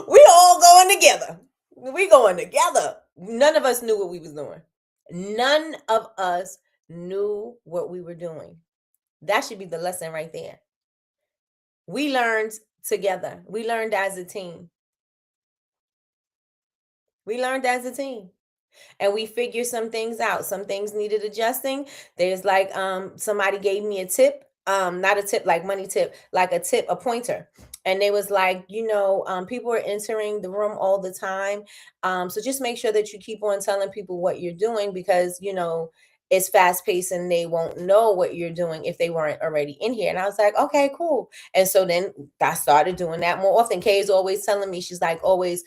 We all going together. We going together. None of us knew what we was doing. None of us knew what we were doing. That should be the lesson right there. We learned together. We learned as a team. And we figured some things out. Some things needed adjusting. There's like somebody gave me a tip. Not a tip like money tip, like a pointer. And they was like, people are entering the room all the time. So just make sure that you keep on telling people what you're doing, because it's fast paced and they won't know what you're doing if they weren't already in here. And I was like, okay, cool. And so then I started doing that more often. Kay is always telling me, she's like, always,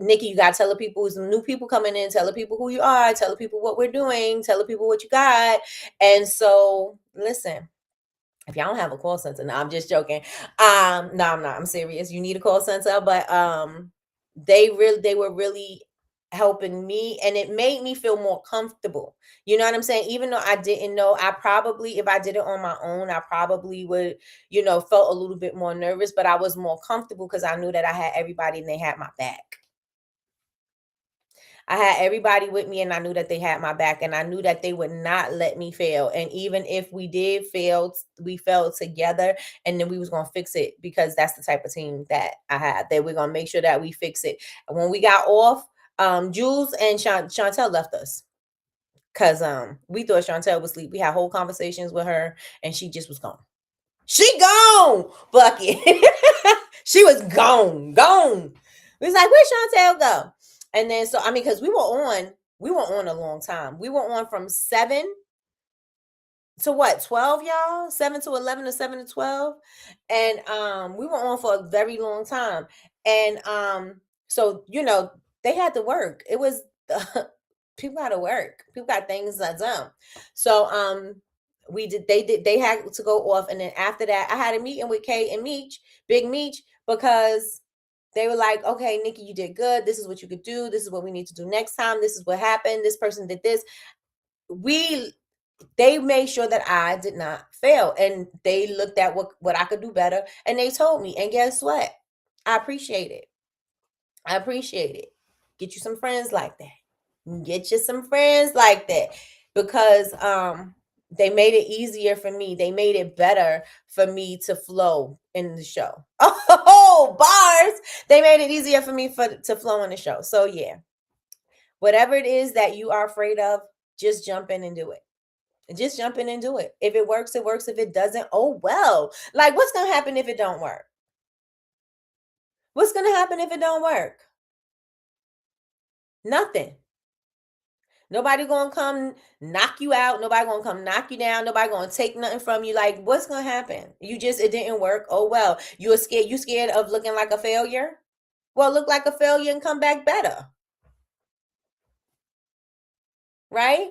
Nikki, you got to tell the people, some new people coming in, tell the people who you are, tell the people what we're doing, tell the people what you got. And so listen, if y'all don't have a call center, no, I'm just joking. No, I'm not. I'm serious. You need a call center, but they were really helping me, and it made me feel more comfortable. You know what I'm saying? Even though I didn't know, I probably, if I did it on my own, I probably would, felt a little bit more nervous, but I was more comfortable because I knew that I had everybody and they had my back. I had everybody with me, and I knew that they had my back, and I knew that they would not let me fail. And even if we did fail, we fell together, and then we was going to fix it, because that's the type of team that I had, that we're going to make sure that we fix it. And when we got off, Jules and Chantel left us because we thought Chantel was asleep. We had whole conversations with her, and she just was gone. She gone, Bucket. She was gone. We was like, where'd Chantel go? And then so I mean, because we were on a long time. We were on from 7 to what, 12, y'all? 7 to 11 or 7 to 12. And we were on for a very long time. And so they had to work. It was people got to work. People got things done. So they had to go off, and then after that I had a meeting with Kay and Meech, Big Meech, because they were like, okay, Nikki, you did good. This is what you could do. This is what we need to do next time. This is what happened. This person did this. They made sure that I did not fail, and they looked at what I could do better, and they told me. And guess what? I appreciate it. Get you some friends like that. Because they made it easier for me. They made it better for me to flow in the show. Oh, bars! They made it easier for me to flow in the show. So yeah, whatever it is that you are afraid of, just jump in and do it. Just jump in and do it. If it works, it works. If it doesn't, oh well. Like, what's gonna happen if it don't work? What's gonna happen if it don't work? Nothing. Nobody gonna come knock you out. Nobody gonna come knock you down. Nobody gonna take nothing from you. Like, what's gonna happen? It didn't work. Oh well. You scared of looking like a failure? Well, look like a failure and come back better. Right?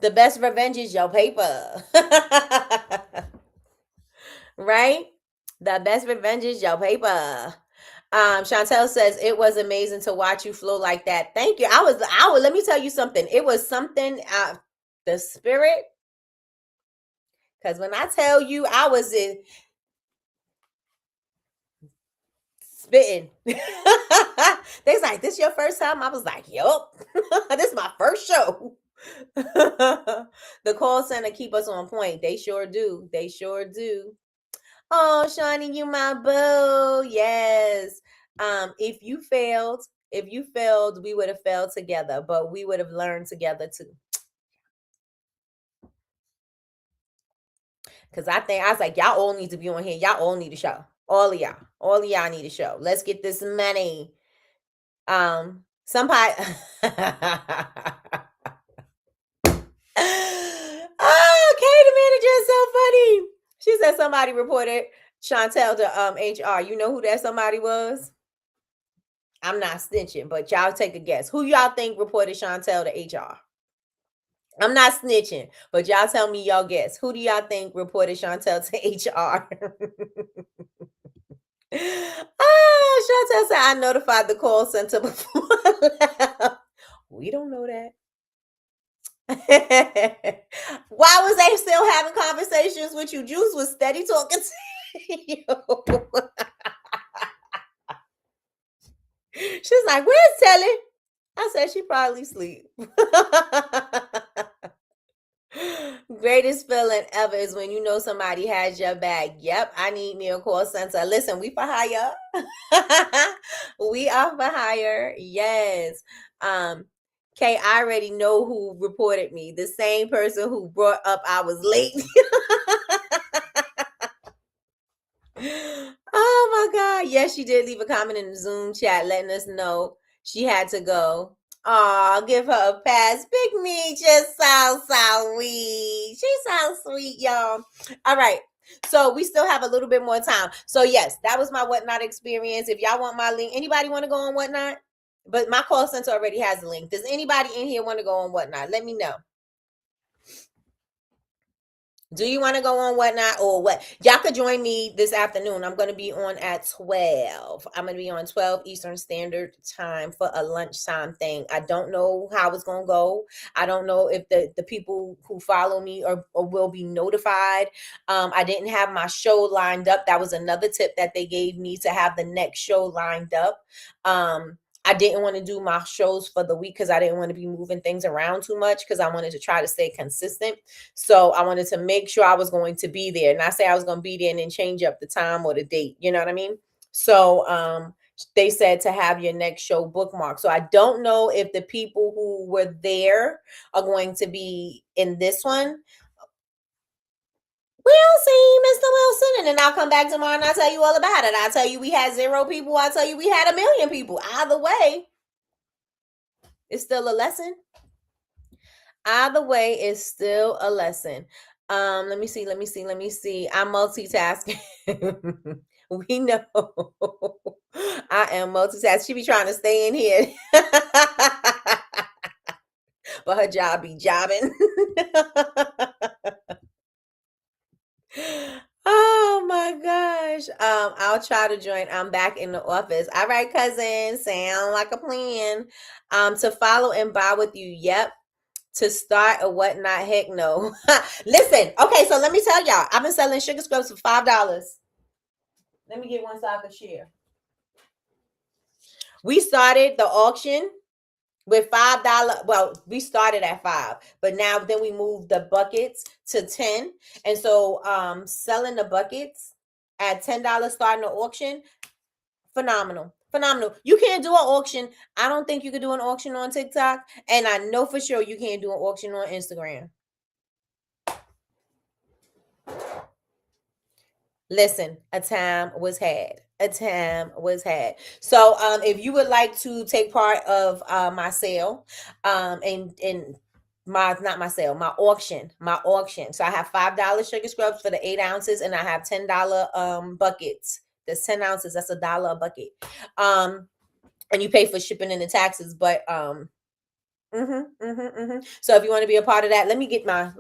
The best revenge is your paper. Right? The best revenge is your paper. Chantel says it was amazing to watch you flow like that. Thank you. I was let me tell you something. It was something the spirit. Because when I tell you I was in spitting. They's like, this your first time? I was like, yup. This is my first show. The call center keep us on point. They sure do. Oh, Shawnee, you my boo. Yes. If you failed, we would have failed together, but we would have learned together too. Because I was like, y'all all need to be on here. Y'all all need a show. All of y'all need a show. Let's get this money. Somebody. Oh, Kay, the manager is so funny. She said somebody reported Chantel to HR. You know who that somebody was? I'm not snitching, but y'all take a guess. Who y'all think reported Chantel to HR? I'm not snitching, but y'all tell me y'all guess. Who do y'all think reported Chantel to HR? Chantel said I notified the call center before I left. We don't know that. Why was they still having conversations with you? Juice was steady talking to you. She's like, where's Telly? I said she probably sleep. Greatest feeling ever is when you know somebody has your back. Yep, I need me a call center. Listen, we for hire. We are for hire. Yes. Kay, I already know who reported me. The same person who brought up I was late. Oh my God. Yes, she did leave a comment in the Zoom chat letting us know she had to go. Oh, give her a pass. Big Me just sounds so sweet. She sounds sweet, y'all. All right. So we still have a little bit more time. So yes, that was my Whatnot experience. If y'all want my link, anybody want to go on Whatnot? But my call center already has a link. Does anybody in here want to go on Whatnot? Let me know. Do you want to go on Whatnot or what? Y'all could join me this afternoon. I'm going to be on at 12. I'm going to be on 12 Eastern Standard Time for a lunchtime thing. I don't know how it's going to go. I don't know if the people who follow me or will be notified. I didn't have my show lined up. That was another tip that they gave me, to have the next show lined up. I didn't want to do my shows for the week because I didn't want to be moving things around too much, because I wanted to try to stay consistent. So I wanted to make sure I was going to be there. Not say I was going to be there and then change up the time or the date. You know what I mean? So they said to have your next show bookmarked. So I don't know if the people who were there are going to be in this one. We'll see, Mr. Wilson. And then I'll come back tomorrow and I'll tell you all about it. I'll tell you we had 0 people. I'll tell you we had 1 million people. Either way, it's still a lesson. Either way, it's still a lesson. Let me see. I'm multitasking. We know. I am multitasking. She be trying to stay in here. But her job be jobbing. Oh my gosh. I'll try to join. I'm back in the office. All right, cousin. Sound like a plan. To follow and buy with you. Yep. To start or whatnot. Heck no. Listen. Okay, so let me tell y'all. I've been selling sugar scrubs for $5. Let me get one so I can share. We started the auction with $5. Well, we started at $5, but now then we moved the buckets to $10. And so selling the buckets at $10 starting the auction, phenomenal. You can't do an auction. I don't think you could do an auction on TikTok. And I know for sure you can't do an auction on Instagram. Listen, a time was had. So if you would like to take part of my sale, and my auction. So I have $5 sugar scrubs for the 8 ounces, and I have $10 buckets. That's 10 ounces, that's $1 a bucket. And you pay for shipping and the taxes, but so if you want to be a part of that, let me get my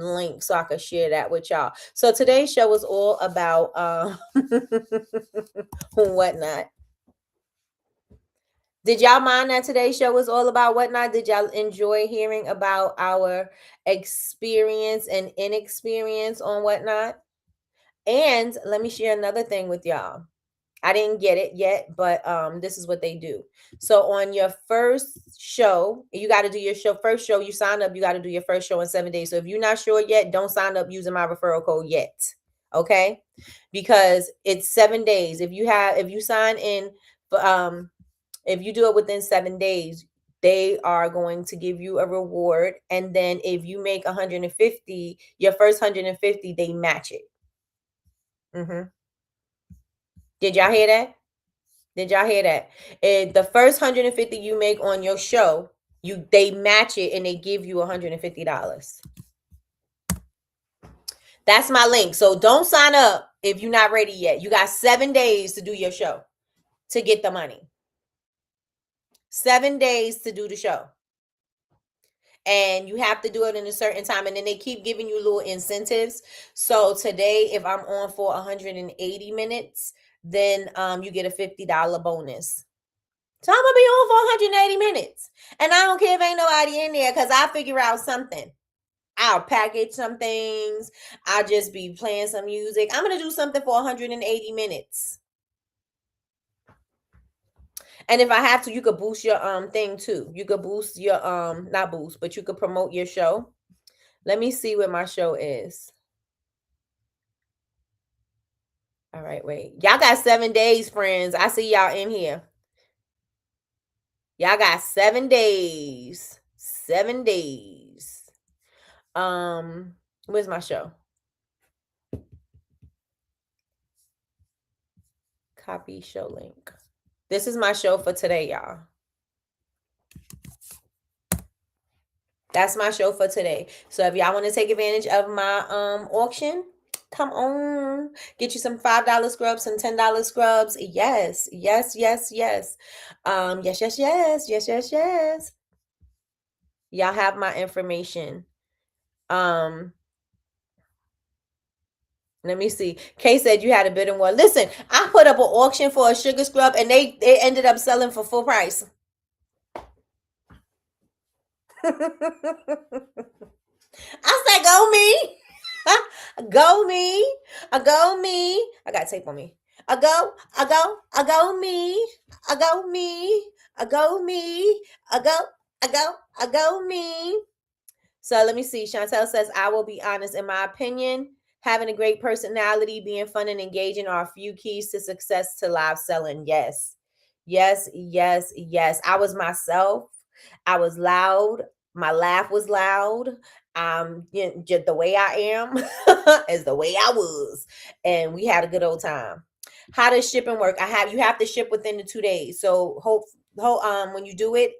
link so I can share that with y'all. So today's show is all about whatnot. Did y'all mind that today's show was all about whatnot? Did y'all enjoy hearing about our experience and inexperience on whatnot? And let me share another thing with y'all. I didn't get it yet, but this is what they do. So on your first show, you got to do your first show. You sign up, you got to do your first show in 7 days. So if you're not sure yet, don't sign up using my referral code yet. Okay? Because it's 7 days. If you sign in, if you do it within 7 days, they are going to give you a reward. And then if you make 150, your first 150, they match it. Did y'all hear that? The first 150 you make on your show, they match it and they give you $150. That's my link. So don't sign up if you're not ready yet. You got 7 days to do your show to get the money. 7 days to do the show. And you have to do it in a certain time. And then they keep giving you little incentives. So today, if I'm on for 180 minutes, then you get a $50 bonus. So I'm going to be on for 180 minutes. And I don't care if ain't nobody in there because I'll figure out something. I'll package some things. I'll just be playing some music. I'm going to do something for 180 minutes. And if I have to, you could boost your thing too. You could boost your not boost, but you could promote your show. Let me see what my show is. All right, wait. Y'all got 7 days, friends. I see y'all in here. Y'all got 7 days. 7 days. Where's my show? Copy show link. This is my show for today, y'all. That's my show for today. So if y'all want to take advantage of my auction, come on. Get you some $5 scrubs, some $10 scrubs. Yes. Yes. Y'all have my information. Let me see. Kay said you had a bidding war. Listen, I put up an auction for a sugar scrub and they ended up selling for full price. I said, go me. Go me. I got tape on me. I go me. So let me see. Chantel says, I will be honest. In my opinion, having a great personality, being fun and engaging are a few keys to success to live selling. Yes. I was myself. I was loud. My laugh was loud. just the way I am is the way I was, and we had a good old time. How does shipping work? You have to ship within the 2 days. So when you do it,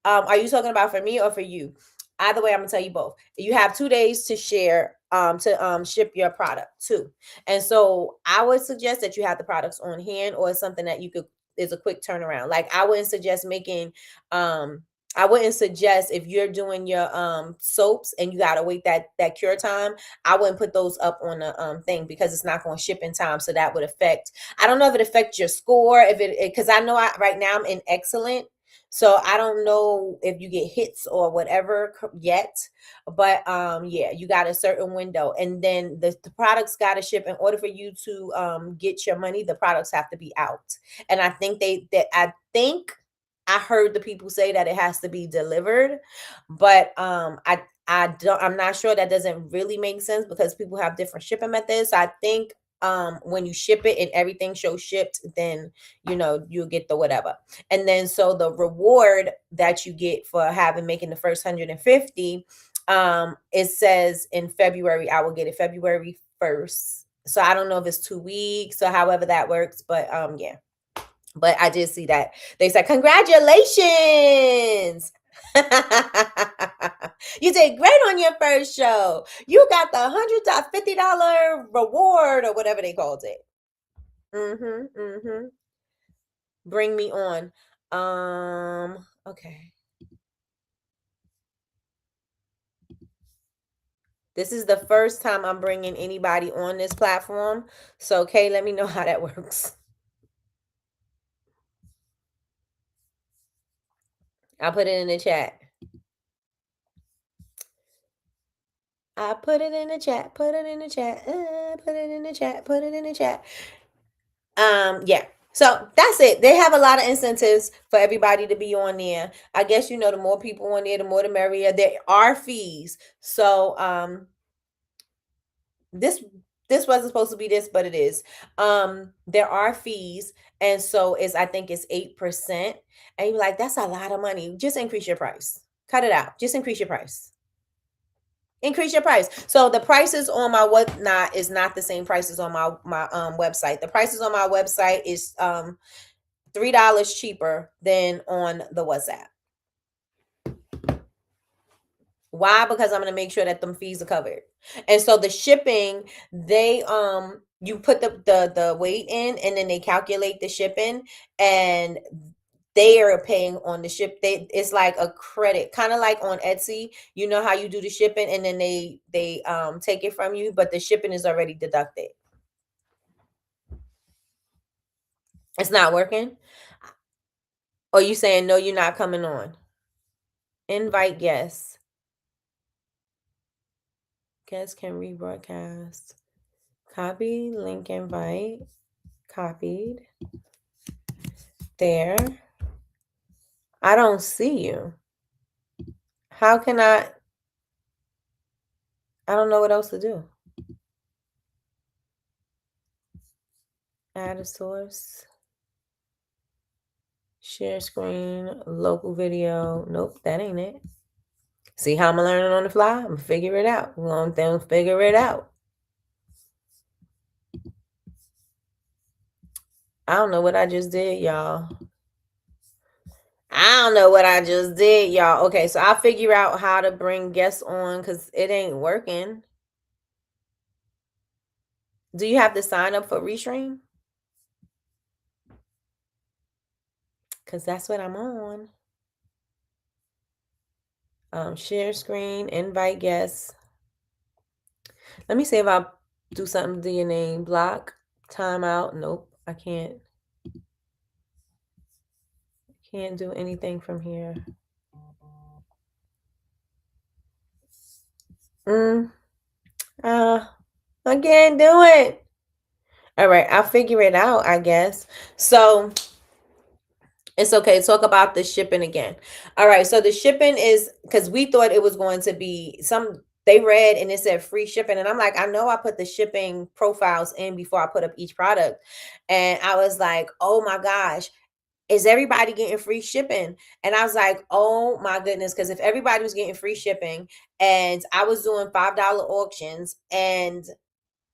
are you talking about for me or for you? Either way, I'm gonna tell you both. You have 2 days to ship your product too. And so I would suggest that you have the products on hand, or something that you could is a quick turnaround. Like I wouldn't suggest, if you're doing your soaps and you gotta wait that cure time, I wouldn't put those up on the thing, because it's not going to ship in time. So that would affect. I don't know if it affects your score, if it because I know right now I'm in excellent. So I don't know if you get hits or whatever yet, but yeah, you got a certain window, and then the products got to ship. In order for you to get your money, the products have to be out. And I think I heard the people say that it has to be delivered, but I'm not sure. That doesn't really make sense, because people have different shipping methods. So I think when you ship it and everything shows shipped, then you'll get the whatever. And then so the reward that you get for making the first 150, it says in February, I will get it February 1st. So I don't know if it's 2 weeks or however that works, but yeah. But I did see that they said, congratulations. You did great on your first show. You got the $150 reward, or whatever they called it. Bring me on. Okay. This is the first time I'm bringing anybody on this platform. So, Kay, let me know how that works. I'll put it in the chat. I put it in the chat. Put it in the chat. Put it in the chat. Put it in the chat. Yeah. So that's it. They have a lot of incentives for everybody to be on there. I guess the more people on there, the more the merrier. There are fees. So this wasn't supposed to be this, but it is. There are fees, and so I think it's 8%. And you're like, that's a lot of money. Just increase your price. Cut it out. Just increase your price. Increase your price. So the prices on my whatnot is not the same prices on my website. The prices on my website is $3 cheaper than on the WhatsApp. Why? Because I'm going to make sure that them fees are covered. And so the shipping, they you put the weight in, and then they calculate the shipping, and they are paying on the ship. It's like a credit, kind of like on Etsy. You know how you do the shipping, and then they take it from you, but the shipping is already deducted. It's not working? Or you saying no, you're not coming on? Invite guests. Guests can rebroadcast. Copy, link, invite. Copied. There. I don't see you. How can I don't know what else to do. Add a source. Share screen, local video. Nope, that ain't it. See how I'm learning on the fly? I'm going to figure it out. We're going to figure it out. I don't know what I just did, y'all. Okay, so I'll figure out how to bring guests on, because it ain't working. Do you have to sign up for Restream? Because that's what I'm on. Share screen, invite guests. Let me see if I do something to your name. Block, timeout. Nope, I can't. Can't do anything from here. I can't do it. All right, I'll figure it out, I guess. So it's okay. Talk about the shipping again. All right, so the shipping is, because we thought it was going to be they read and it said free shipping, and I'm like, I know I put the shipping profiles in before I put up each product, and I was like, oh my gosh. is everybody getting free shipping? And I was like, oh my goodness, because if everybody was getting free shipping and I was doing $5 auctions and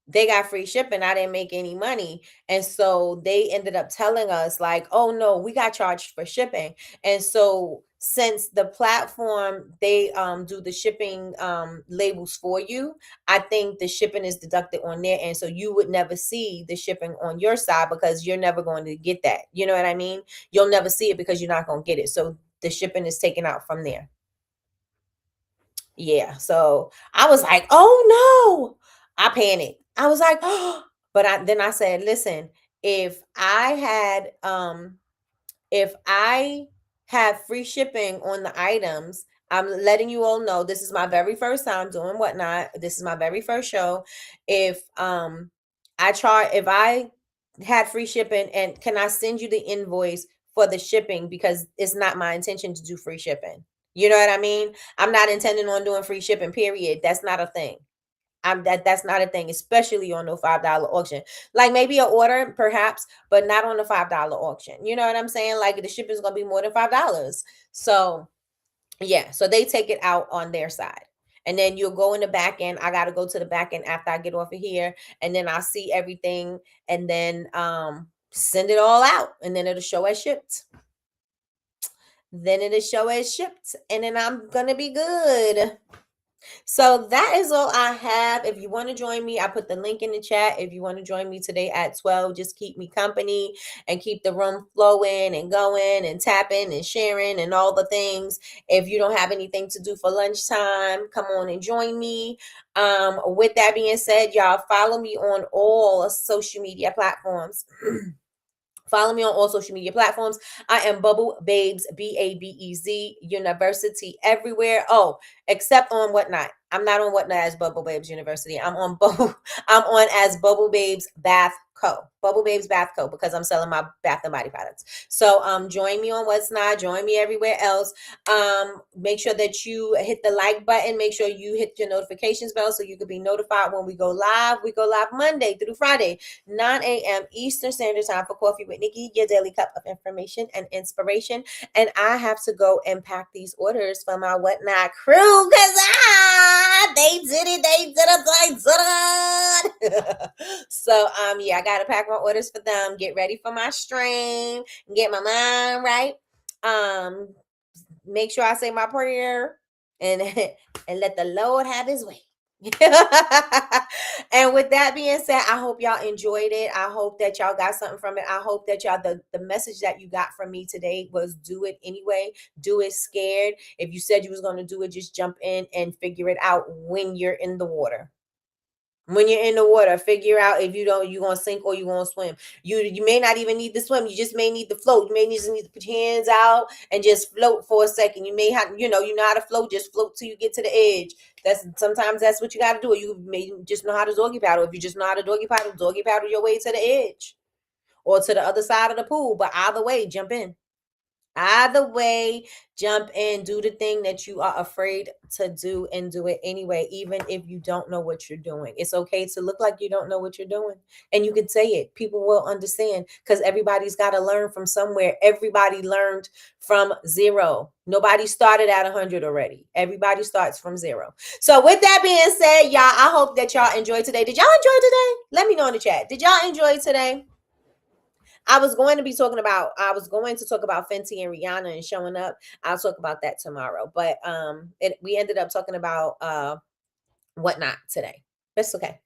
they got free shipping, I didn't make any money. And so they ended up telling us like, oh no, we got charged for shipping. And so since the platform, they do the shipping labels for you, I think the shipping is deducted on their end. So you would never see the shipping on your side because you're never going to get that. You know what I mean? You'll never see it because you're not going to get it. So the shipping is taken out from there. Yeah. So I was like, oh no. I panicked. I was like, oh, but then I said, listen, if I have free shipping on the items, I'm letting you all know this is my very first time doing Whatnot. This is my very first show. If if I had free shipping, and can I send you the invoice for the shipping, because it's not my intention to do free shipping. You know what I mean? I'm not intending on doing free shipping, period. That's not a thing. That's not a thing, especially on no $5 auction. Like maybe an order, perhaps, but not on the $5 auction. You know what I'm saying? Like the shipping is gonna be more than $5. So yeah, so they take it out on their side. And then you'll go in the back end. I gotta go to the back end after I get off of here, and then I'll see everything and then send it all out, and then it'll show as shipped. Then it'll show as shipped, and then I'm gonna be good. So that is all I have. If you want to join me, I put the link in the chat. If you want to join me today at 12, just keep me company and keep the room flowing and going and tapping and sharing and all the things. If you don't have anything to do for lunchtime, come on and join me. With that being said, y'all follow me on all social media platforms. Follow me on all social media platforms. I am Bubble Babes, Babez University everywhere. Oh, except on Whatnot. I'm not on Whatnot as Bubble Babes University. I'm on as Bubble Babes Bath Co. Bubble Babes Bath Co. because I'm selling my bath and body products. So join me on Whatnot. Join me everywhere else. Make sure that you hit the like button. Make sure you hit your notifications bell so you can be notified when we go live. We go live Monday through Friday, 9 a.m. Eastern Standard Time for Coffee with Nikki, your daily cup of information and inspiration. And I have to go and pack these orders for my Whatnot crew because they did it. So yeah, I gotta pack my orders for them, get ready for my stream, get my mind right. Make sure I say my prayer and and let the Lord have his way. And with that being said, I hope y'all enjoyed it. I hope that y'all got something from it. I hope that y'all, the message that you got from me today was do it anyway. Do it scared. If you said you was going to do it, just jump in and figure it out when you're in the water. When you're in the water, figure out if you don't, you're going to sink or you're going to swim. You may not even need to swim. You just may need to float. You may need to put your hands out and just float for a second. You may have, you know how to float, just float till you get to the edge. Sometimes that's what you got to do. You may just know how to doggy paddle. If you just know how to doggy paddle your way to the edge or to the other side of the pool. But either way, jump in. Either way, jump in, do the thing that you are afraid to do and do it anyway, even if you don't know what you're doing. It's okay to look like you don't know what you're doing. And you can say it. People will understand because everybody's got to learn from somewhere. Everybody learned from zero. Nobody started at 100 already. Everybody starts from zero. So with that being said, y'all, I hope that y'all enjoyed today. Did y'all enjoy today? Let me know in the chat. Did y'all enjoy today? I was going to talk about Fenty and Rihanna and showing up. I'll talk about that tomorrow. But we ended up talking about Whatnot today. That's okay.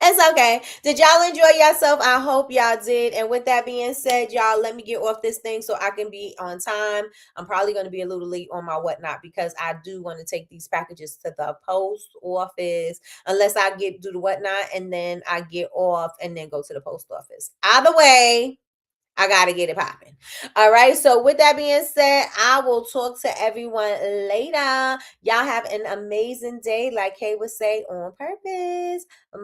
It's okay. Did y'all enjoy yourself? I hope y'all did. And with that being said, y'all, let me get off this thing so I can be on time. I'm probably going to be a little late on my Whatnot because I do want to take these packages to the post office unless I do the Whatnot and then I get off and then go to the post office. Either way, I got to get it popping. All right. So with that being said, I will talk to everyone later. Y'all have an amazing day. Like Kay would say, on purpose.